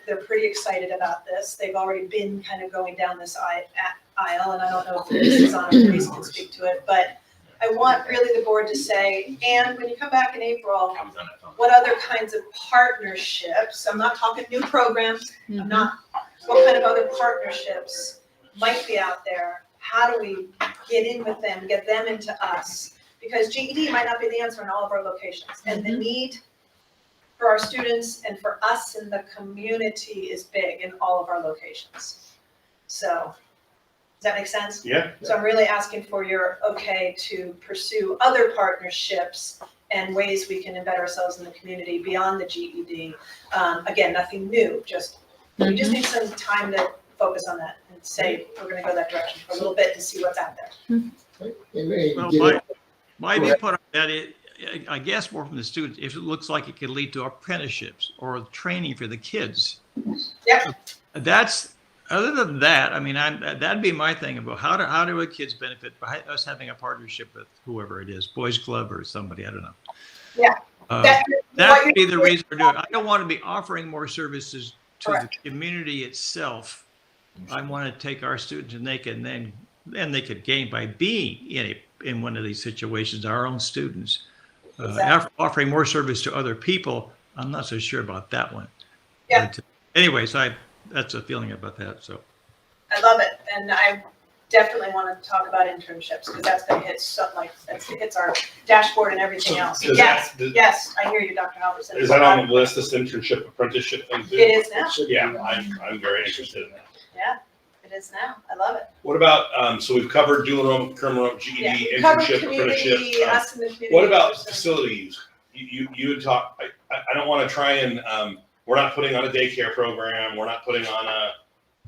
They're pretty excited about this. They've already been kind of going down this aisle, and I don't know if this is on, Denise can speak to it, but I want really the board to say, and when you come back in April, I was on that phone. what other kinds of partnerships, I'm not talking new programs, I'm not, what kind of other partnerships might be out there? How do we get in with them, get them into us? Because GED might not be the answer in all of our locations, and the need for our students and for us in the community is big in all of our locations. So, does that make sense? Yeah. So I'm really asking for your okay to pursue other partnerships and ways we can embed ourselves in the community beyond the GED. Again, nothing new, just, we just need some time to focus on that and say, we're gonna go that direction for a little bit to see what's out there. right? And, hey, Well, get it- my Go ahead. input on that, I guess more from the students, if it looks like it could lead to apprenticeships or training for the kids. Yep. That's, other than that, I mean, that'd be my thing about how do our kids benefit by us having a partnership with whoever it is, Boys Club or somebody, I don't know. Yeah. That What would be the you're- reason we're doing it. I don't want to be offering more services to Correct. the community itself. I want to take our students and they can then they could gain by being in one of these situations, our own students. Exactly. Offering more service to other people, I'm not so sure about that one. Yeah. But anyways, that's a feeling about that, so. I love it, and I definitely want to talk about internships, because that's gonna hit it hits our dashboard and everything So else. does Yes, that- yes, I hear you, Dr. Halverson. Is that on the list, this internship apprenticeship thing too? It is now, should be- Yeah, I'm very interested in that. it is now, I love it. What about, so we've covered dual enrollment, current enrollment, Yeah, GED, we covered internship, community, apprenticeship. us in the community. What about person. facility use? You had talked, I don't want to try and, we're not putting on a daycare program, we're not putting on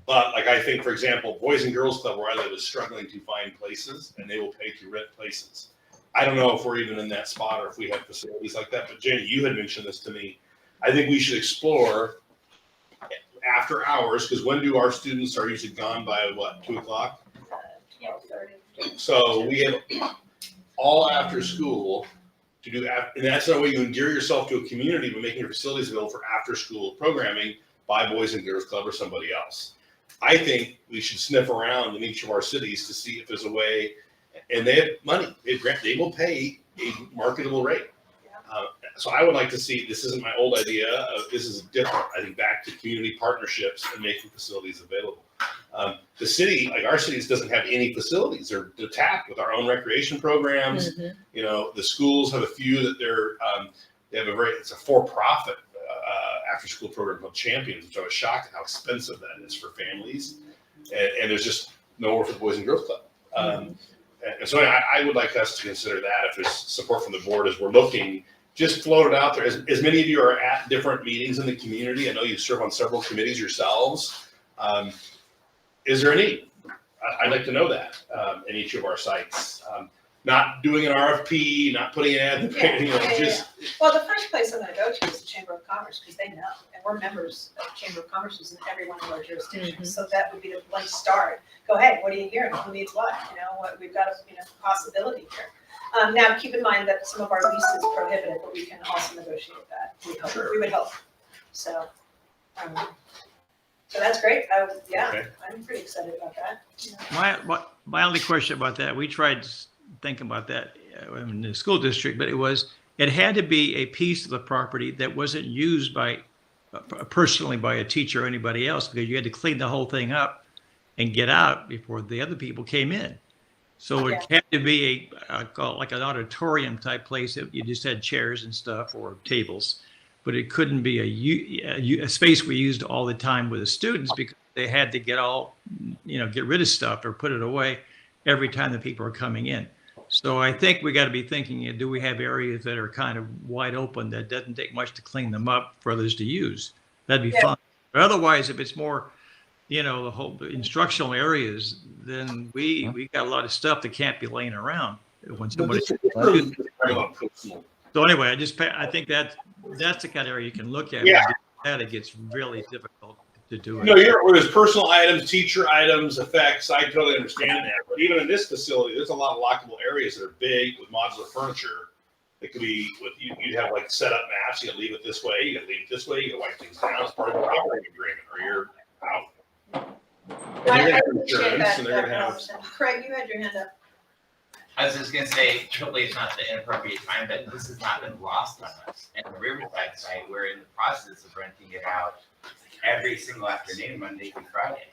but like I think, for example, Boys and Girls Club where I live is struggling to find places and they will pay to rent places. I don't know if we're even in that spot or if we have facilities like that, but Jenny, you had mentioned this to me. I think we should explore after hours, because when do our students are usually gone by what, 2 o'clock? 12:30. So we have all after school to do, and that's the way you endear yourself to a community by making your facilities available for after school programming by Boys and Girls Club or somebody else. I think we should sniff around in each of our cities to see if there's a way, and they have money, they will pay a marketable rate. So I would like to see, this isn't my old idea, this is different, I think back to community partnerships and making facilities available. The city, like our cities doesn't have any facilities, they're tapped with our own recreation programs. You know, the schools have a few that they have it's a for-profit after school program called Champions, which I was shocked at how expensive that is for families. And there's just nowhere for the Boys and Girls Club. And so I would like us to consider that if there's support from the board as we're looking, just float it out there. As many of you are at different meetings in the community, I know you serve on several committees yourselves. Is there a need? I'd like to know that in each of our sites. Not doing an RFP, not putting an ad, just. Well, the first place I'm gonna go to is the Chamber of Commerce, because they know, and we're members of Chamber of Commerce in every one of our jurisdictions, so that would be the one start. Go, hey, what are you hearing? Who needs what? You know, we've got a possibility here. Now, keep in mind that some of our leases prohibit it, but we can also negotiate that. We would hope. So, so that's great. Okay. I'm pretty excited about that. My only question about that, we tried thinking about that in the school district, but it had to be a piece of the property that wasn't used personally by a teacher or anybody else, because you had to clean the whole thing up and get out before the other people came in. So Yeah. it had to be call it like an auditorium type place that you just had chairs and stuff or tables, but it couldn't be a space we used all the time with the students because they had to get rid of stuff or put it away every time the people are coming in. So I think we got to be thinking, do we have areas that are kind of wide open that doesn't take much to clean them up for others to use? That'd be Yeah. fun. But otherwise, if it's more, the whole instructional areas, then we got a lot of stuff that can't be laying around when somebody. So anyway, I think that's the kind of area you can look at. Yeah. That it gets really difficult to do it. No, there's personal items, teacher items, effects. I totally understand that. But even in this facility, there's a lot of lockable areas that are big with modular furniture. It could be you'd have like set up maps. You gotta leave it this way. You gotta leave it this way. You gotta wipe things down as part of the operating agreement, or you're out. And they're I gonna have appreciate insurance, that, and they're gonna that have. conversation. Craig, you had your hand up. I was just gonna say, hopefully it's not the inappropriate time, but this has not been lost on us. And the Riverside site, we're in the process of renting it out every single afternoon, Monday through Friday,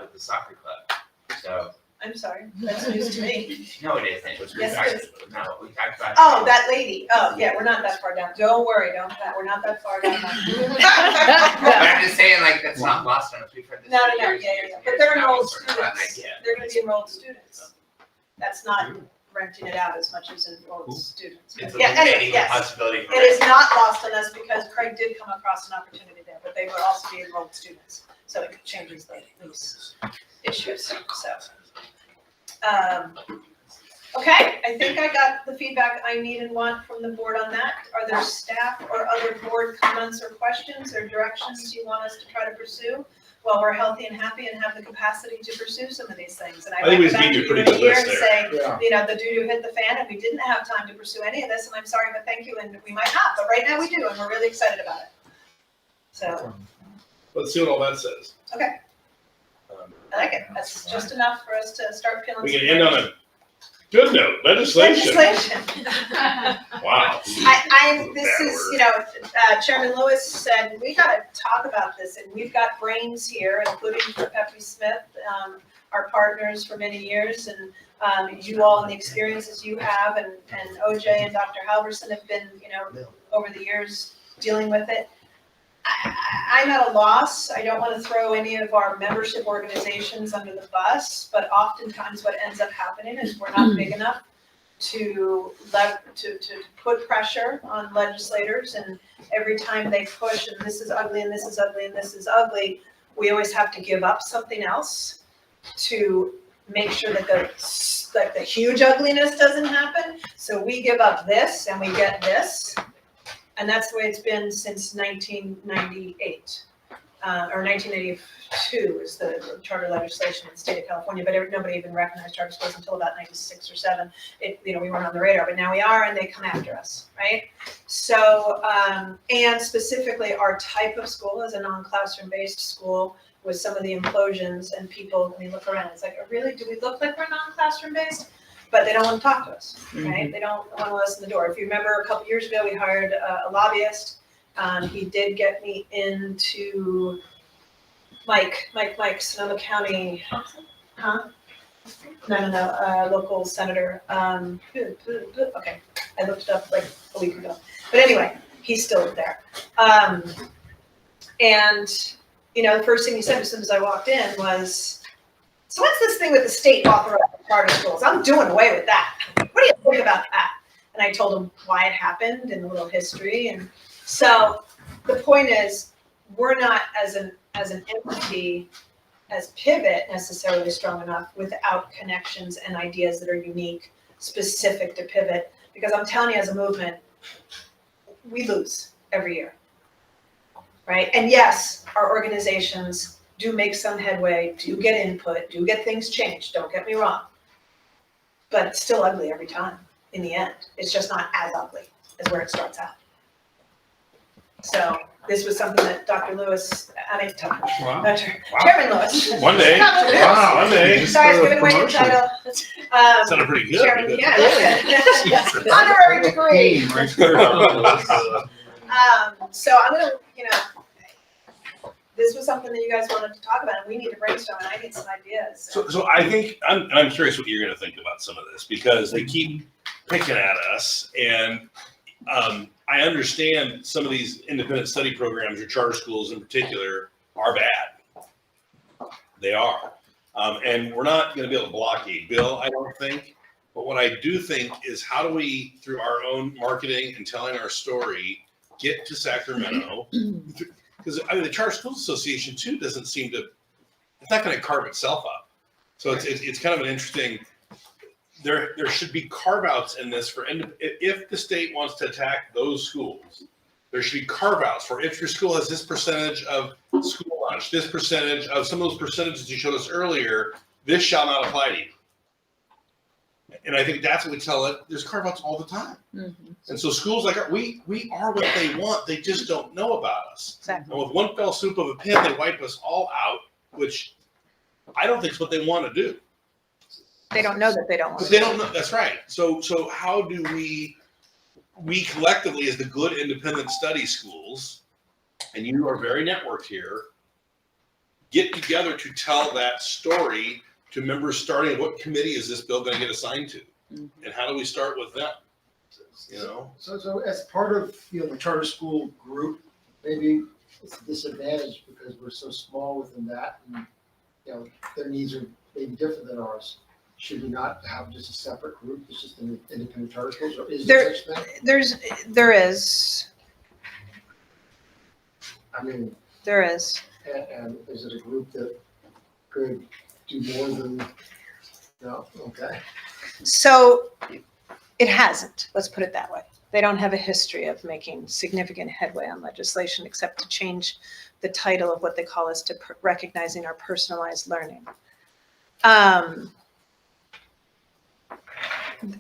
with the soccer club. So, I'm sorry, that's news to me. no, it isn't. Yes, it is. No, we talked about. Oh, that lady. Oh, yeah, we're not that far down. Don't worry, we're not that far down. But I'm just saying, like, that's not lost on us. We've heard this No, for no, no, years and yeah, years yeah, and but years, they're and now enrolled we sort of have an students. idea. They're gonna be enrolled students. That's not renting it out as much as enrolled students. It's Yeah, anyway, eliminating the yes. possibility. It is not lost on us because Craig did come across an opportunity there, but they would also be enrolled students. So it changes the lease issues, so. Okay, I think I got the feedback I need and want from the board on that. Are there staff or other board comments or questions or directions you want us to try to pursue while we're healthy and happy and have the capacity to pursue some of these things? And I think we just back gave you a to pretty in a good year list and there. say, Yeah. the doo-doo hit the fan and we didn't have time to pursue any of this, and I'm sorry, but thank you, and we might not, but right now we do, and we're really excited about it. So, Let's see what all that says. okay, Um, I like it. That's just enough for us to start peeling. We some can end on layers. a good note. Legislation. Legislation. Wow. This is, Chairman Lewis said, we gotta talk about this, and we've got brains here, including for Pepe Smith, our partners for many years, and you all and the experiences you have, and OJ and Dr. Halverson have been, over the years dealing with it. I'm at a loss. I don't want to throw any of our membership organizations under the bus, but oftentimes what ends up happening is we're not big enough to put pressure on legislators, and every time they push, and this is ugly, and this is ugly, and this is ugly, we always have to give up something else to make sure that the huge ugliness doesn't happen. So we give up this and we get this. And that's the way it's been since 1998, or 1982 is the charter legislation in the state of California, but nobody even recognized charter schools until about 96 or 7. We weren't on the radar, but now we are, and they come after us, right? So, and specifically our type of school is a non-classroom based school with some of the implosions, and people, when you look around, it's like, oh, really, do we look like we're non-classroom based? But they don't want to talk to us, right? They don't want to listen to the door. If you remember a couple years ago, we hired a lobbyist. He did get me into Mike, Sonoma County, huh? No, local senator. Okay, I looked it up like a week ago. But anyway, he's still there. And, the first thing he said as soon as I walked in was, so what's this thing with the state authorized charter schools? I'm doing away with that. What do you think about that? And I told him why it happened and a little history. And so the point is, we're not as an entity, as Pivot, necessarily strong enough without connections and ideas that are unique, specific to Pivot. Because I'm telling you, as a movement, we lose every year, right? And yes, our organizations do make some headway, do get input, do get things changed, don't get me wrong. But it's still ugly every time in the end. It's just not as ugly as where it starts out. So this was something that Chairman Lewis. Chairman Lewis. One day. Wow, one day. Sorry, I was giving away your title. Sounded pretty good. Chairman, yeah. Honorary degree. So I'm gonna, this was something that you guys wanted to talk about, and we need to brainstorm, and I need some ideas. So I think, I'm curious what you're gonna think about some of this, because they keep picking at us, and I understand some of these independent study programs or charter schools in particular are bad. They are. And we're not gonna be able to blockade Bill, I don't think. But what I do think is, how do we, through our own marketing and telling our story, get to Sacramento? Because I mean, the Charter Schools Association too doesn't seem to, it's not gonna carve itself up. So it's kind of an interesting, there should be carve outs in this for, if the state wants to attack those schools, there should be carve outs for, if your school has this percentage of school lunch, this percentage of some of those percentages you showed us earlier, this shall not apply to you. And I think that's what we tell it. There's carve outs all the time. And so schools like we are what they want. They just don't know about us. Exactly. And with one fell swoop of a pen, they wipe us all out, which I don't think is what they want to do. They don't know that they don't want Because to. they don't know. That's right. So how do we collectively, as the good independent study schools, and you are very networked here, get together to tell that story to members, starting what committee is this bill going to get assigned to? And how do we start with them? You know? So as part of, the charter school group, maybe it's a disadvantage because we're so small within that, and, their needs are maybe different than ours. Should we not have just a separate group, it's just an independent charter schools, or is there such thing? There is. I mean, There is. and is it a group that could do more than, no, okay. So it hasn't, let's put it that way. They don't have a history of making significant headway on legislation except to change the title of what they call us to recognizing our personalized learning.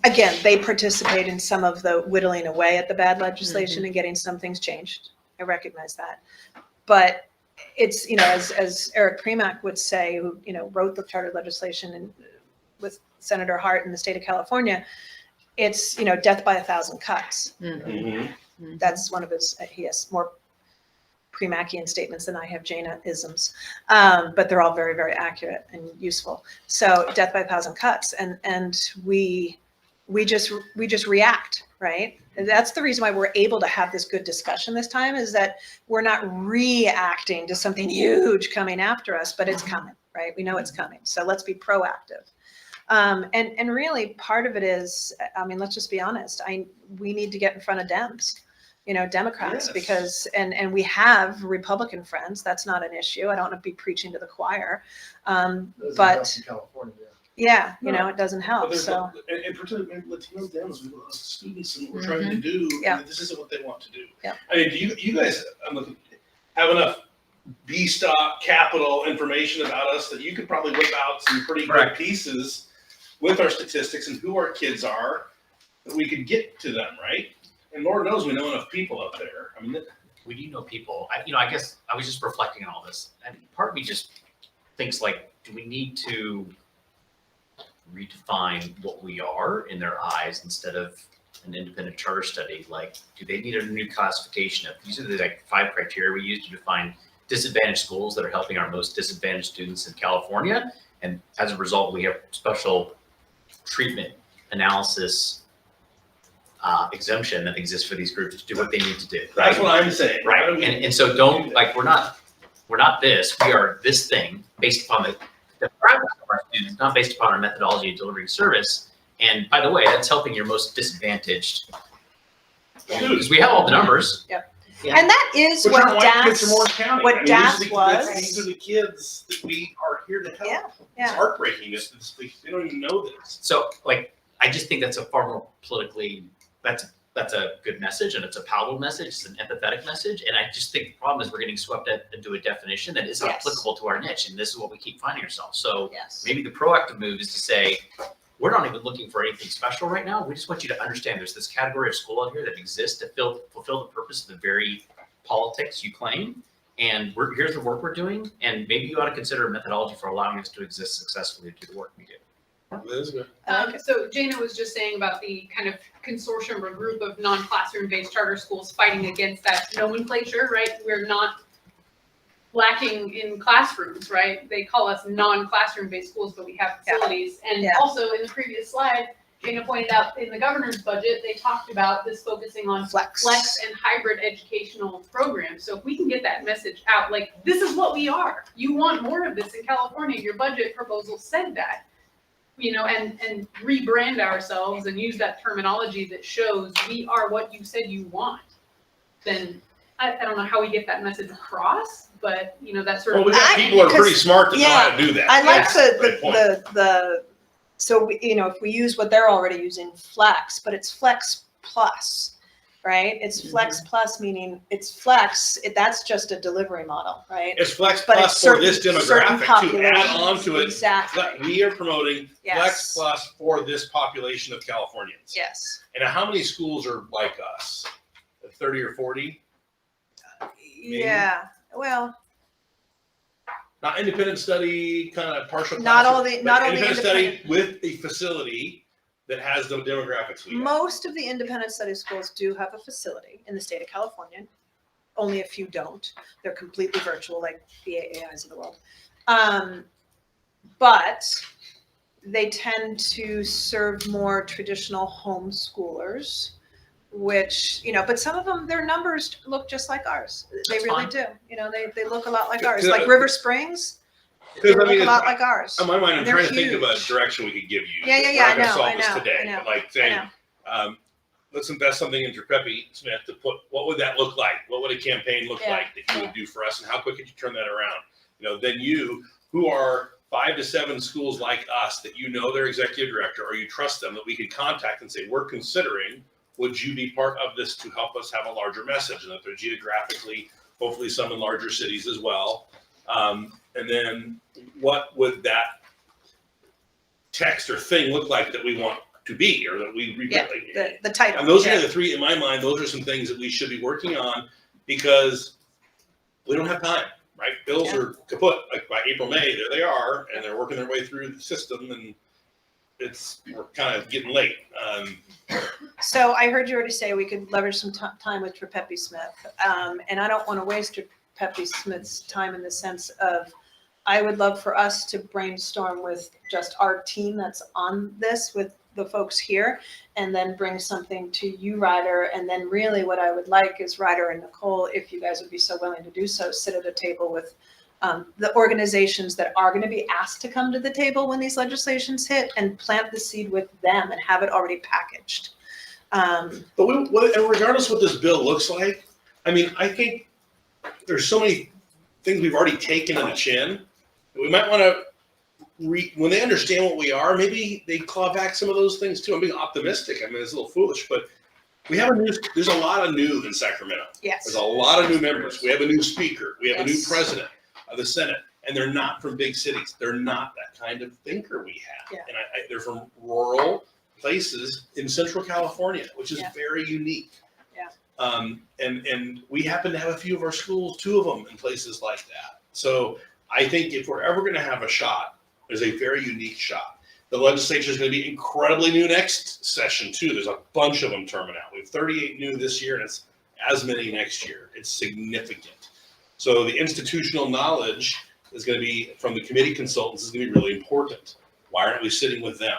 Again, they participate in some of the whittling away at the bad legislation and getting some things changed. I recognize that. But it's, as Eric Premack would say, who, wrote the charter legislation and with Senator Hart in the state of California, it's, death by 1,000 cuts. That's one of his, he has more Premackian statements than I have Jaina-isms, but they're all very, very accurate and useful. So death by 1,000 cuts, and we just react, right? And that's the reason why we're able to have this good discussion this time, is that we're not reacting to something huge coming after us, but it's coming, right? We know it's coming. So let's be proactive. And really part of it is, let's just be honest. We need to get in front of Dems, Democrats, Yes. because, and we have Republican friends. That's not an issue. I don't want to be preaching to the choir. Doesn't But help in California, yeah, No. it doesn't But help. there's So and particularly maybe Latino Dems, we love students and what we're trying to do. Yeah. And this isn't what they want to do. Yeah. I mean, do you guys, I'm looking, have enough B-stock capital information about us that you could probably whip out some pretty good Correct. pieces with our statistics and who our kids are, that we could get to them, right? And Lord knows we know enough people out there. I mean, We do know people. I guess I was just reflecting on all this, and part of me just thinks like, do we need to redefine what we are in their eyes instead of an independent charter study? Like, do they need a new classification of, these are the 5 criteria we use to define disadvantaged schools that are helping our most disadvantaged students in California, and as a result, we have special treatment analysis exemption that exists for these groups to do what they need to do. that's what I'm saying. How Right, do we- and so don't, like, we're not this, we are this thing based upon the practice of our students, not based upon our methodology of delivering service. And by the way, that's helping your most disadvantaged. Because we have all the numbers. Yep. Yeah. and that is Which what aren't white kids from DAS, Orange County. what I mean, DAS these was. are the kids that we are here to help. Yeah, It's yeah. heartbreaking. They don't even know this. So like, I just think that's a far more politically, that's a good message, and it's a palatable message, it's an empathetic message. And I just think the problem is we're getting swept into a definition that isn't Yes. applicable to our niche. And this is what we keep finding ourselves. So Yes. maybe the proactive move is to say, we're not even looking for anything special right now. We just want you to understand there's this category of school out here that exists to fulfill the purpose of the very politics you claim. And here's the work we're doing. And maybe you ought to consider a methodology for allowing us to exist successfully to do the work we do. So Jana was just saying about the kind of consortium or group of non-classroom based charter schools fighting against that nomenclature, right? We're not lacking in classrooms, right? They call us non-classroom based schools, but we have Yeah. facilities. And Yeah. also in the previous slide, Jana pointed out in the governor's budget, they talked about this focusing on Flex. and hybrid educational programs. So if we can get that message out, like, this is what we are. You want more of this in California. Your budget proposal said that. And rebrand ourselves and use that terminology that shows we are what you said you want, then I don't know how we get that message across, but that sort Well, of. we got people who are pretty smart that know how yeah, to do that. I like That's my point. so if we use what they're already using, flex, but it's flex plus, right? It's flex plus, meaning it's flex, that's just a delivery model, right? It's Flex But Plus it's for certain- this certain demographic to add on populations. to it. Exactly. We are promoting Flex Yes. Plus for this population of Californians. Yes. And how many schools are like us? 30 or 40? Yeah, well, Not independent study, kind of partial. Not all classroom, the- but not all the independent study with a facility that has the demographics we have. most of the independent study schools do have a facility in the state of California. Only a few don't. They're completely virtual, like the AAIs of the world. But they tend to serve more traditional homeschoolers, which, but some of them, their numbers look just like ours. They That's really fine. do. They look a lot like ours. Because Like River Springs, they Because look a lot like ours. in my mind, I'm They're trying to think of a huge. direction we could give you. Yeah, yeah, We're yeah, not I gonna know, solve I this know, today, I know, but like I saying, let's invest something into Pepe Smith to put, what would that look like? What would a campaign look Yeah. like that you would do for us, and how quick could you turn that around? Then you, who are 5 to 7 schools like us, that their executive director, or you trust them, that we could contact and say, we're considering, would you be part of this to help us have a larger message? And that they're geographically, hopefully some in larger cities as well. And then what would that text or thing look like that we want to be, or that we Yeah, the title. and those yeah. are the three, in my mind, those are some things that we should be working on, because we don't have time, right? Bills Yeah. are kaput, like by April, May, there they are, and they're working their way through the system, and we're kind of getting late. So I heard you already say we could leverage some time with Pepe Smith. And I don't want to waste Pepe Smith's time in the sense of, I would love for us to brainstorm with just our team that's on this, with the folks here, and then bring something to you, Ryder. And then really what I would like is Ryder and Nicole, if you guys would be so willing to do so, sit at a table with the organizations that are going to be asked to come to the table when these legislations hit, and plant the seed with them and have it already packaged. And regardless of what this bill looks like, I think there's so many things we've already taken in the chin. We might want to, when they understand what we are, maybe they claw back some of those things too. I'm being optimistic. It's a little foolish, but there's a lot of new in Sacramento. Yes. There's a lot of new members. We have a new speaker. We have a new Yes. president of the Senate, and they're not from big cities. They're not that kind of thinker we have. Yeah. And they're from rural places in Central California, which is Yeah. very unique. Yeah. And we happen to have a few of our schools, 2 of them in places like that. So I think if we're ever going to have a shot, there's a very unique shot. The legislature is going to be incredibly new next session too. There's a bunch of them terming out. We have 38 new this year, and it's as many next year. It's significant. So the institutional knowledge is going to be, from the committee consultants, is going to be really important. Why aren't we sitting with them?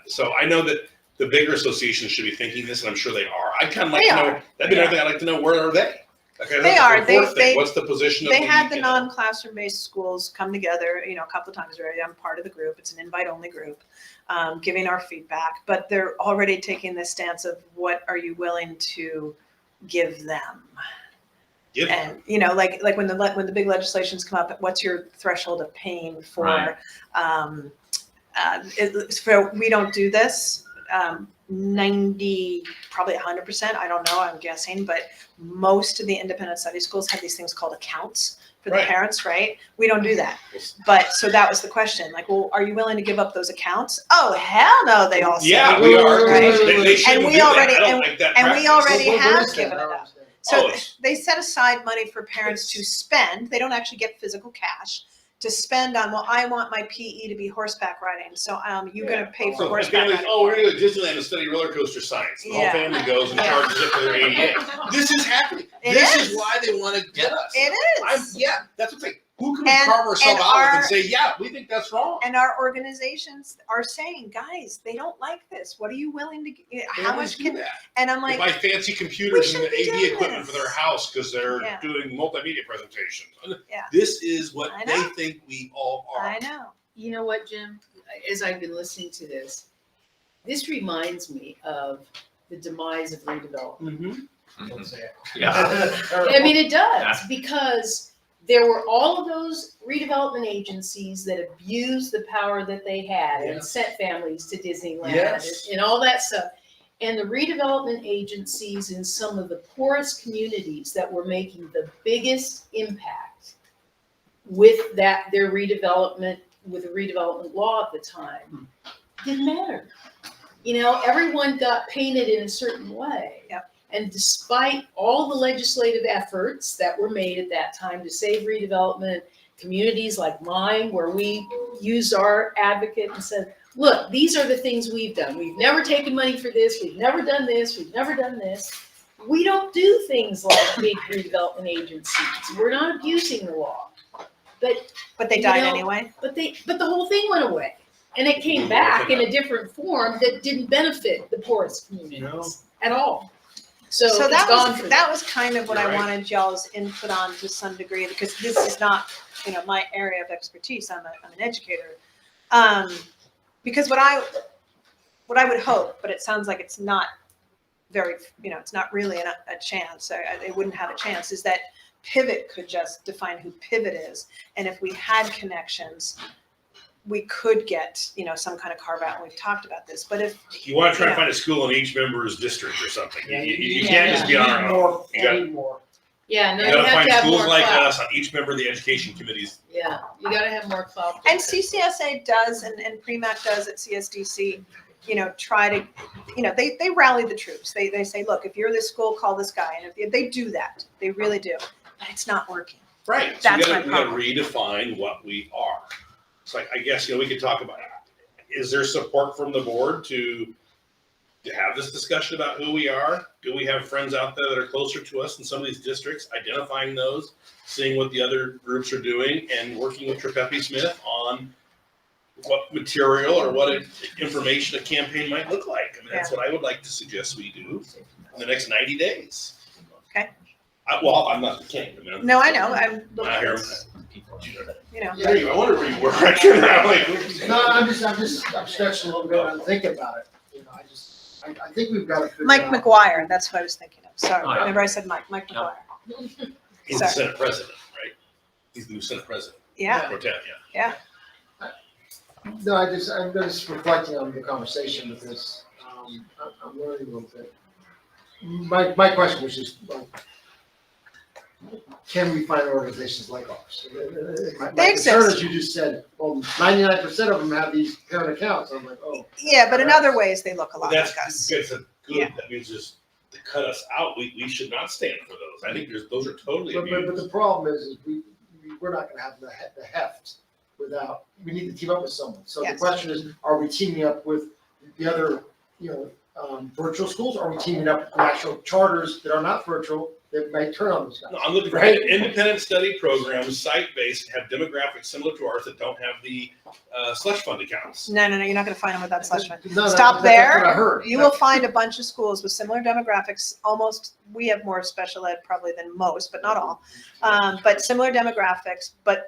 So I know that the bigger associations should be thinking this, and I'm sure they are. I'd kind of like They to know, are. that'd be They another thing I'd like to know, where are they? Okay, They that's the are. fourth thing. They- What's the position of They had the you know? non-classroom based schools come together, a couple of times already. I'm part of the group. It's an invite only group, giving our feedback, but they're already taking the stance of, what are you willing to give them? Give And, like when the big legislations come up, what's your threshold of pain for, Right. we don't do this. 90, probably 100%, I don't know, I'm guessing, but most of the independent study schools have these things called accounts for the Right. parents, right? We don't do that. But, so that was the question, like, well, are you willing to give up those accounts? Oh, hell no, they all say. Yeah, we are. Right. They shouldn't we do that. already- I don't like that and we practice. already What have is that? given I it don't up. understand. So Oh, they set aside money for parents to spend. They don't actually get physical cash to spend on, well, I want my PE to be horseback riding, so you're gonna pay for So horseback families, riding. oh, we're gonna go to Disneyland and study roller coaster science. The whole Yeah. family goes and Yeah. charges it for their ADA. This is happening. It This is. is why they wanna get us. It is. Yeah, that's the thing. Who can we And- carve ourselves and out with our- and say, yeah, we think that's wrong? And our organizations are saying, guys, they don't like this. What are you willing to, how Families much do can, that. and I'm They like, buy fancy computers and shouldn't be AV doing equipment for this. their house because they're Yeah. doing multimedia presentations. Yeah. This is what I they know. think we all are. I know. You know what, Jim? As I've been listening to this reminds me of the demise of redevelopment. Don't say it. Yeah. I mean, it does, Yeah. because there were all of those redevelopment agencies that abused the power that they had Yeah. and sent families to Disneyland Yes. and all that stuff. And the redevelopment agencies in some of the poorest communities that were making the biggest impact with their redevelopment, with the redevelopment law at the time, didn't matter. You know, everyone got painted in a certain way. Yep. And despite all the legislative efforts that were made at that time to save redevelopment, communities like mine, where we used our advocate and said, look, these are the things we've done. We've never taken money for this. We've never done this. We've never done this. We don't do things like big redevelopment agencies. We're not abusing the law. But they You died know, anyway. But the whole thing went away. And it came back in a different form that didn't benefit the poorest communities at all. So it's that gone was, for that them. was kind of what I You're right. wanted y'all's input on to some degree, because this is not, my area of expertise. I'm an educator. Because what I would hope, but it sounds like it's not very, it's not really a chance. They wouldn't have a chance, is that Pivot could just define who Pivot is. And if we had connections, we could get, some kind of carve out. And we've talked about this, but if, You want to try Yeah. to find a school in each member's district or something. Yeah, You can't just be on our own. More, You got- need more. Yeah, no, You you gotta have find to have schools more like clout. us on each member of the education committees. Yeah, you gotta have more clout. and CCSA does, and PREMAC does at CSDC, try to, they rally the troops. They say, look, if you're this school, call this guy. And if they do that, they really do, but it's not working. Right. So That's we my gotta problem. redefine what we are. It's like, I guess, we could talk about it. Is there support from the board to have this discussion about who we are? Do we have friends out there that are closer to us in some of these districts, identifying those, seeing what the other groups are doing, and working with Trepepi Smith on what material or what information a campaign might look like? I mean, that's what I would like to suggest we do in the next 90 days. Okay. Well, I'm not the king. I mean, No, I know, I'm, I hear you I wonder where you were right now. Like, No, I'm stretching a little bit and thinking about it. I think we've got to figure Mike out. McGuire, that's what I was thinking of. Sorry, Oh, yeah. remember I said Mike McGuire. he's the Sorry. Senate president, right? He's the new Senate president. Yeah, Pro tem, yeah. No, I'm just reflecting on the conversation with this. I'm learning a little bit. My question was just, can we find organizations like ours? My They concern exist. is you just said, well, 99% of them have these parent accounts. I'm like, oh. yeah, but in other ways, they look a lot That's like us. good. That's good. Yeah. That means just to cut us out. We should not stand for those. I think those are totally But abused. the problem is we're not gonna have the heft without, we need to team up with someone. So the Yes. question is, are we teaming up with the other, virtual schools? Are we teaming up with actual charters that are not virtual that might turn on those guys? No, I'm looking for Right. independent study programs, site-based, have demographics similar to ours that don't have the slush fund accounts. No, you're not gonna find them without slush fund. No, Stop that's what I there. heard. You will find a bunch of schools with similar demographics, we have more special ed probably than most, but not all. But similar demographics, but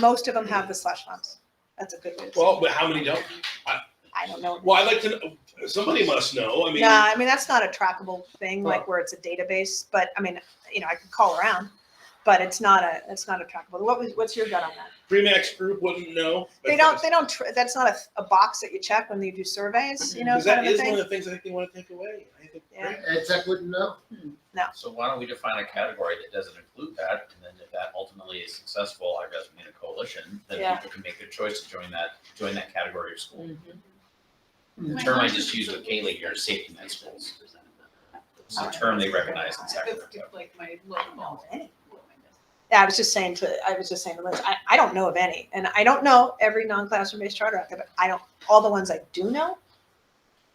most of them have the slush funds. That's a good way to say it. Well, but how many don't? I don't know. Well, I'd like to know. Somebody must know. I mean, Nah, I mean, that's not a trackable thing, like where it's a database, but I mean, I could call around, but it's not a trackable. What's your gut on that? Premax group wouldn't know. They don't, that's not a box that you check when you do surveys, Because kind that of a is one of thing. the things I think they want to take away. I think, Yeah. right? Ed Tech wouldn't know. So why don't we define a category that doesn't include that, and then if that ultimately is successful, I guess we need a coalition, then Yeah. people can make a choice to join that category of school. Mhm. The term I just used with Kaylee here is safety net schools. It's a term they recognize in Sacramento. Like my local. I was just saying to Liz, I don't know of any, and I don't know every non-classroom based charter out there, but all the ones I do know,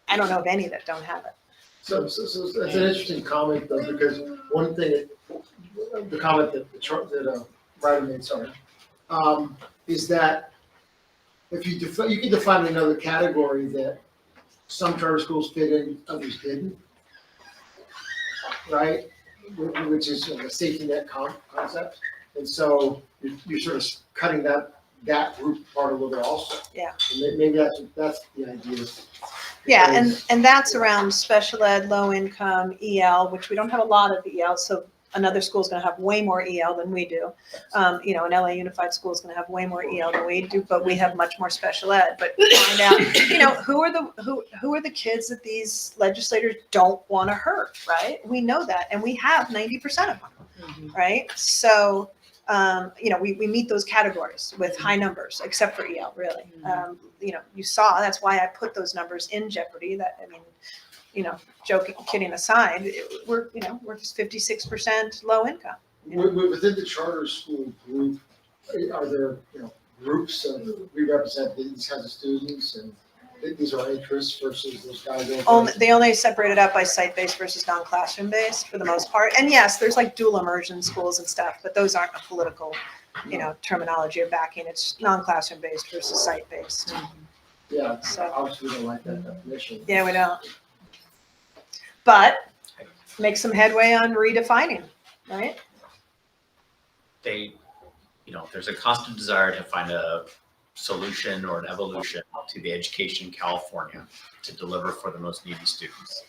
I don't know of any that don't have it. So that's an interesting comment though, because one thing, the comment that Ryder made, sorry, is that if you can define another category that some charter schools fit in, others didn't, right? Which is a safety net concept, and so you're sort of cutting that group part a little bit also. Yeah. And maybe that's the idea. Yeah, Because- and that's around special ed, low income, EL, which we don't have a lot of EL, so another school's gonna have way more EL than we do. An LA Unified School is gonna have way more EL than we do, but we have much more special ed. But find out, who are the kids that these legislators don't wanna hurt, right? We know that, and we have 90% of them, right? So, we meet those categories with high numbers, except for EL, really. You saw, that's why I put those numbers in jeopardy, joking, kidding aside, we're 56% low income. Within the charter school group, are there, groups of, we represent these kinds of students and these are interests versus those guys? They only separate it out by site-based versus non-classroom based for the most part. And yes, there's like dual immersion schools and stuff, but those aren't a political, terminology or backing. It's non-classroom based versus site-based. Yeah, So- obviously we don't like that definition. Yeah, we don't. But make some headway on redefining, right? There's a constant desire to find a solution or an evolution to the education in California to deliver for the most needy students.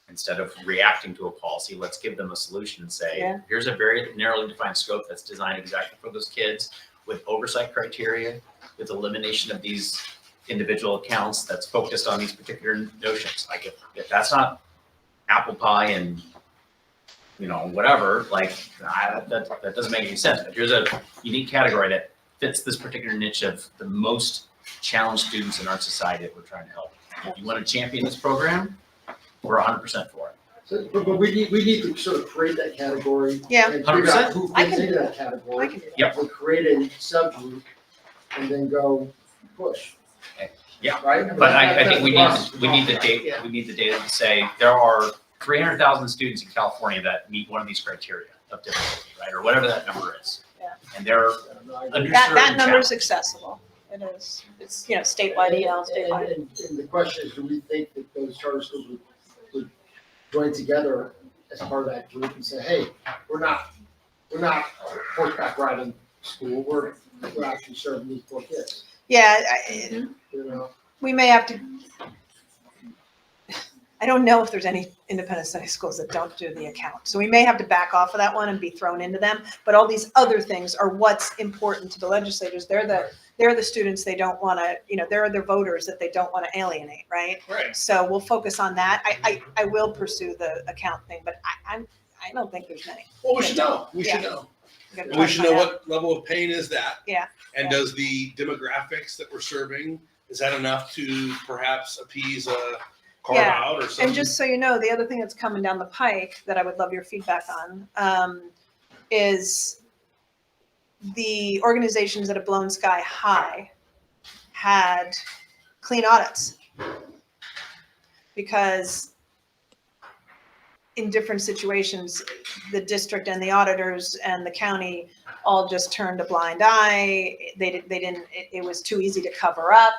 Instead of reacting to a policy, let's give them a solution and say, Yeah. here's a very narrowly defined scope that's designed exactly for those kids with oversight criteria, with elimination of these individual accounts that's focused on these particular notions. Like if that's not apple pie and whatever, that doesn't make any sense. But here's a unique category that fits this particular niche of the most challenged students in our society that we're trying to help. If you want to champion this program, we're 100% for it. So, but we need to sort of create that category. Yeah. And figure out 100%. who I fits can into do that I category. can do that. Yep. We'll create a subgroup and then go push. Yeah. Right? But I That's think the we process need the we're data. talking We need the data to say there are 300,000 students in California that meet one of these criteria of difficulty, right, or whatever that number is. Yeah. And they're about. underserved. That and number's challenged. accessible. It is. It's, statewide EL, statewide. And the question is, do we think that those charter schools would join together as part of that group and say, hey, we're not horseback riding school, we're actually serving these poor kids, Yeah, you know? we may have to. I don't know if there's any independent study schools that don't do the account. So we may have to back off of that one and be thrown into them. But all these other things are what's important to the legislators. They're the students they don't want to, they're the voters that they don't want to alienate, right? Right. So we'll focus on that. I will pursue the account thing, but I don't think there's many. Well, we should know. We should Yeah. know. We gotta And try we to should find know out. what level of pain is that. Yeah. And Yeah. does the demographics that we're serving, is that enough to perhaps appease a carve Yeah. out or something? And just so you know, the other thing that's coming down the pike that I would love your feedback on is the organizations that have blown sky high had clean audits. Because in different situations, the district and the auditors and the county all just turned a blind eye. It was too easy to cover up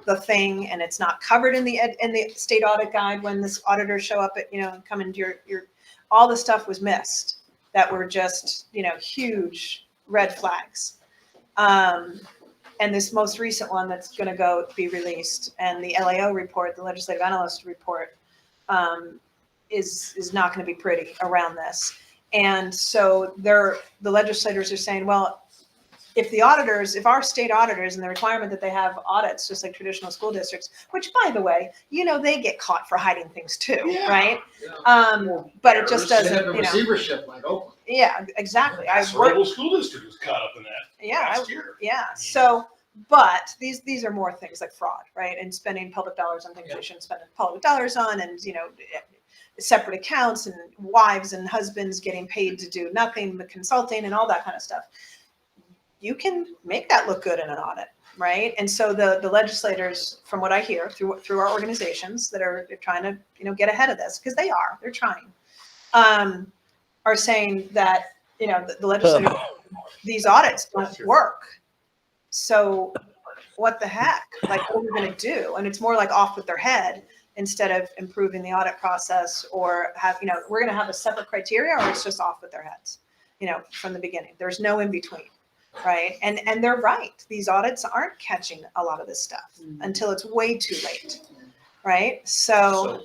the thing, and it's not covered in the state audit guide when this auditors show up at, come into your, all the stuff was missed that were just, huge red flags. And this most recent one that's going to be released, and the LAO report, the legislative analyst report, is not going to be pretty around this. And so the legislators are saying, well, if our state auditors and the requirement that they have audits, just like traditional school districts, which by the way, they get caught for hiding things too, Yeah. right? Yeah. But it just They have doesn't, a receivership like Oakland. yeah, exactly. Rebel School District was caught up in that Yeah, last year. yeah. So, but these are more things like fraud, right? And spending public dollars on things they shouldn't spend public dollars on, and separate accounts and wives and husbands getting paid to do nothing but consulting and all that kind of stuff. You can make that look good in an audit, right? And so the legislators, from what I hear through our organizations that are trying to, get ahead of this, because they're trying, are saying that, the legislators, these audits don't work. So what the heck? Like, what are we going to do? And it's more like off with their head instead of improving the audit process, or we're going to have a separate criteria, or it's just off with their heads, from the beginning. There's no in between. Right. And they're right. These audits aren't catching a lot of this stuff until it's way too late. Right. So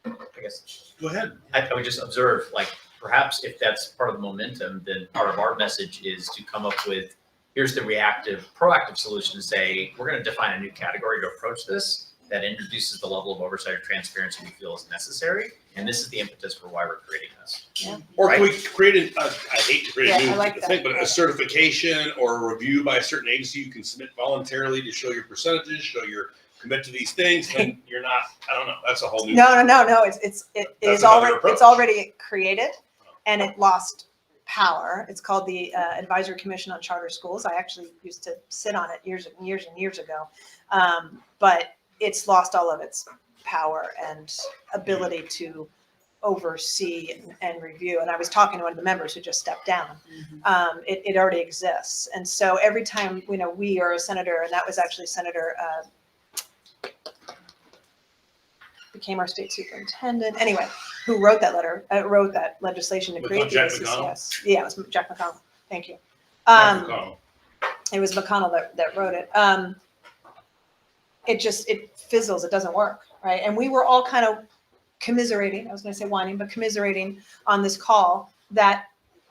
I guess Go ahead. I would just observe, like, perhaps if that's part of the momentum, then part of our message is to come up with, here's the proactive solution to say, we're going to define a new category to approach this that introduces the level of oversight or transparency we feel is necessary. And this is the impetus for why we're creating this. Or can we create I hate to create a Yeah, I new like thing, that. but a certification or a review by a certain agency you can submit voluntarily to show your percentages, show your commit to these things, and you're not, I don't know, that's a whole new. no. It That's is another already, approach. it's already created and it lost power. It's called the Advisory Commission on Charter Schools. I actually used to sit on it years and years and years ago. But it's lost all of its power and ability to oversee and review. And I was talking to one of the members who just stepped down. It already exists. And so every time, we or a senator, and that was actually Senator, became our state superintendent, anyway, who wrote that wrote that legislation to create the Jack ACCS. McConnell? Yeah, it was Jack McConnell. Thank you. Jack McConnell. It was McConnell that wrote it. It fizzles, it doesn't work, right? And we were all kind of commiserating, I was gonna say whining, but commiserating on this call that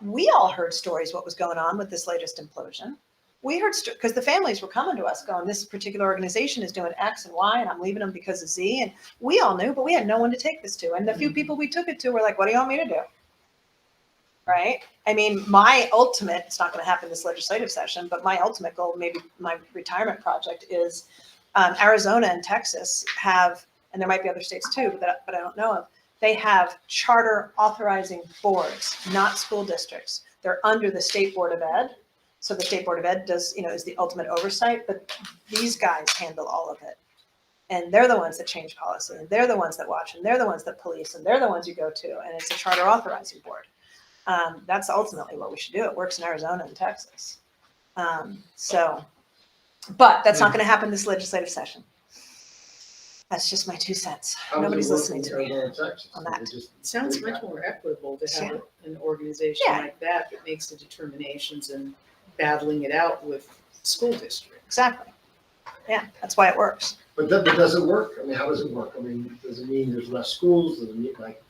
we all heard stories what was going on with this latest implosion. We heard, because the families were coming to us going, this particular organization is doing X and Y and I'm leaving them because of Z. And we all knew, but we had no one to take this to. And the few people we took it to were like, what do you want me to do? Right? I mean, my ultimate, it's not going to happen this legislative session, but my ultimate goal, maybe my retirement project is Arizona and Texas have, and there might be other states too, but I don't know of, they have charter authorizing boards, not school districts. They're under the State Board of Ed. So the State Board of Ed does, is the ultimate oversight, but these guys handle all of it. And they're the ones that change policy, and they're the ones that watch, and they're the ones that police, and they're the ones you go to, and it's a charter authorizing board. That's ultimately what we should do. It works in Arizona and Texas. But that's not going to happen this legislative session. That's just my 2 cents. How is it Nobody's working listening to in me Arizona and Texas? on that. It just- It sounds much more equitable to have an organization Yeah. like that makes the determinations and battling it out with school districts. Exactly. Yeah, that's why it works. But does it work? I mean, how does it work? I mean, does it mean there's less schools? Does it mean what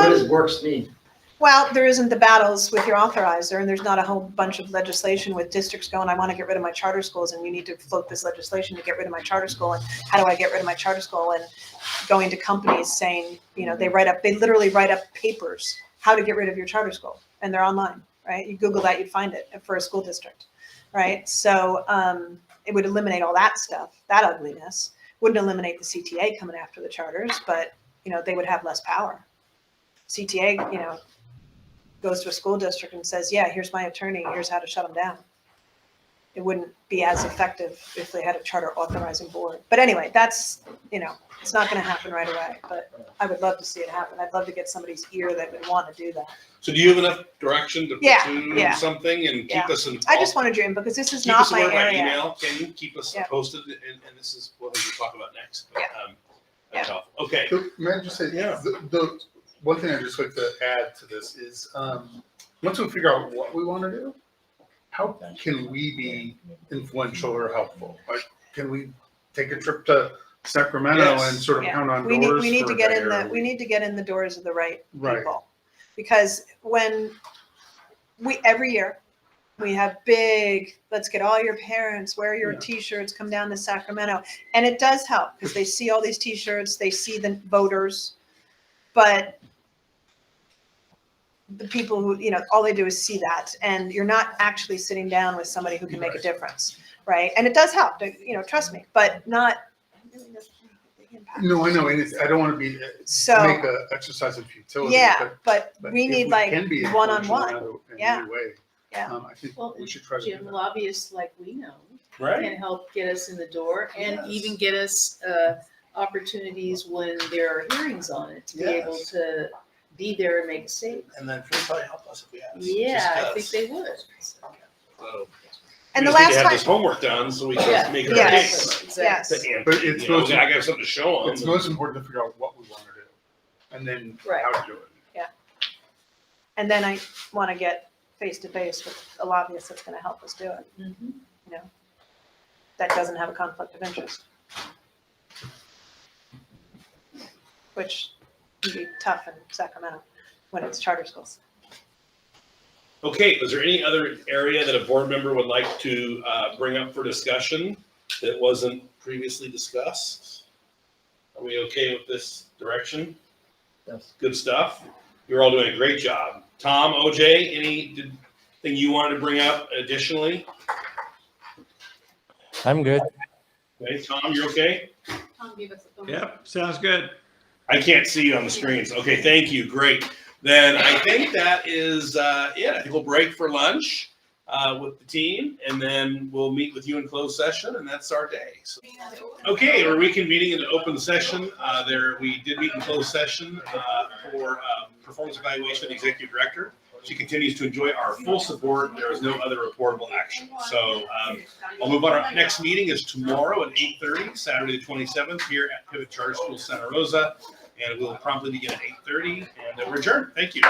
does works mean? Well, there isn't the battles with your authorizer, and there's not a whole bunch of legislation with districts going, I want to get rid of my charter schools, and you need to float this legislation to get rid of my charter school, and how do I get rid of my charter school? And going to companies saying, they literally write up papers, how to get rid of your charter school, and they're online, right? You Google that, you'd find it for a school district, right? So it would eliminate all that stuff, that ugliness. Wouldn't eliminate the CTA coming after the charters, but, they would have less power. CTA, goes to a school district and says, yeah, here's my attorney, here's how to shut them down. It wouldn't be as effective if they had a charter authorizing board. But anyway, that's, it's not going to happen right away, but I would love to see it happen. I'd love to get somebody's ear that would want to do that. So do you have enough direction to pursue Yeah. something and keep us in? I just wanted your input because this is Keep not us my aware by area. email. Can you keep us Yeah. posted? And this is what we talk about next. But, Yeah. that's helpful. Okay. So, may I just say, Yeah. the one thing I'd just like to add to this is, once we figure out what we want to do, how can we be influential or helpful? Like, can we take a trip to Sacramento Yes. and sort of Yeah. pound on We doors? need to for get in there? we need to get in the doors of the right Right. people. Because when every year we have big, let's get all your parents, wear your Yeah. t-shirts, come down to Sacramento. And it does help because they see all these t-shirts, they see the voters, but the people who, all they do is see that, and you're not actually sitting down with somebody who can make a difference, right? And it does help, trust me, but not, impact. No, I know, and it's, I don't want to be, So- make a exercise in futility. Yeah, but but we if need like can be one-on-one. influential in Yeah. any way, Yeah. I think Well, we should try to do Jim, that. lobbyists like we know Right? can help get us in the door and Yes. even get us opportunities when there are hearings on it to be able Yes. to be there and make a statement. And then she'll probably help us if we ask. Yeah, I think they would. So, And we the just need last to have time, this homework done so we Yeah. can make our Yes. case. Exactly. And, But it's you know, most- I got something to show them. It's most important to figure out what we want to do and then Right. how to do it. and then I want to get face to face with a lobbyist that's going to help us do it. Mhm. That doesn't have a conflict of interest. Which can be tough in Sacramento when it's charter schools. Okay, was there any other area that a board member would like to bring up for discussion that wasn't previously discussed? Are we okay with this direction? Yes. Good stuff. You're all doing a great job. Tom, OJ, anything you wanted to bring up additionally? I'm good. Okay, Tom, you're okay? Tom gave us a thumbs up. Yep, sounds good. I can't see you on the screens. Okay, thank you. Great. Then I think that is it. I think we'll break for lunch with the team, and then we'll meet with you in closed session, and that's our day. So, okay, we're reconvening into open session. We did meet in closed session for performance evaluation of the executive director. She continues to enjoy our full support. There is no other reportable action. So I'll move on. Our next meeting is tomorrow at 8:30, Saturday the 27th, here at Pivot Charter School Santa Rosa. And we'll promptly begin at 8:30 and we're adjourned. Thank you.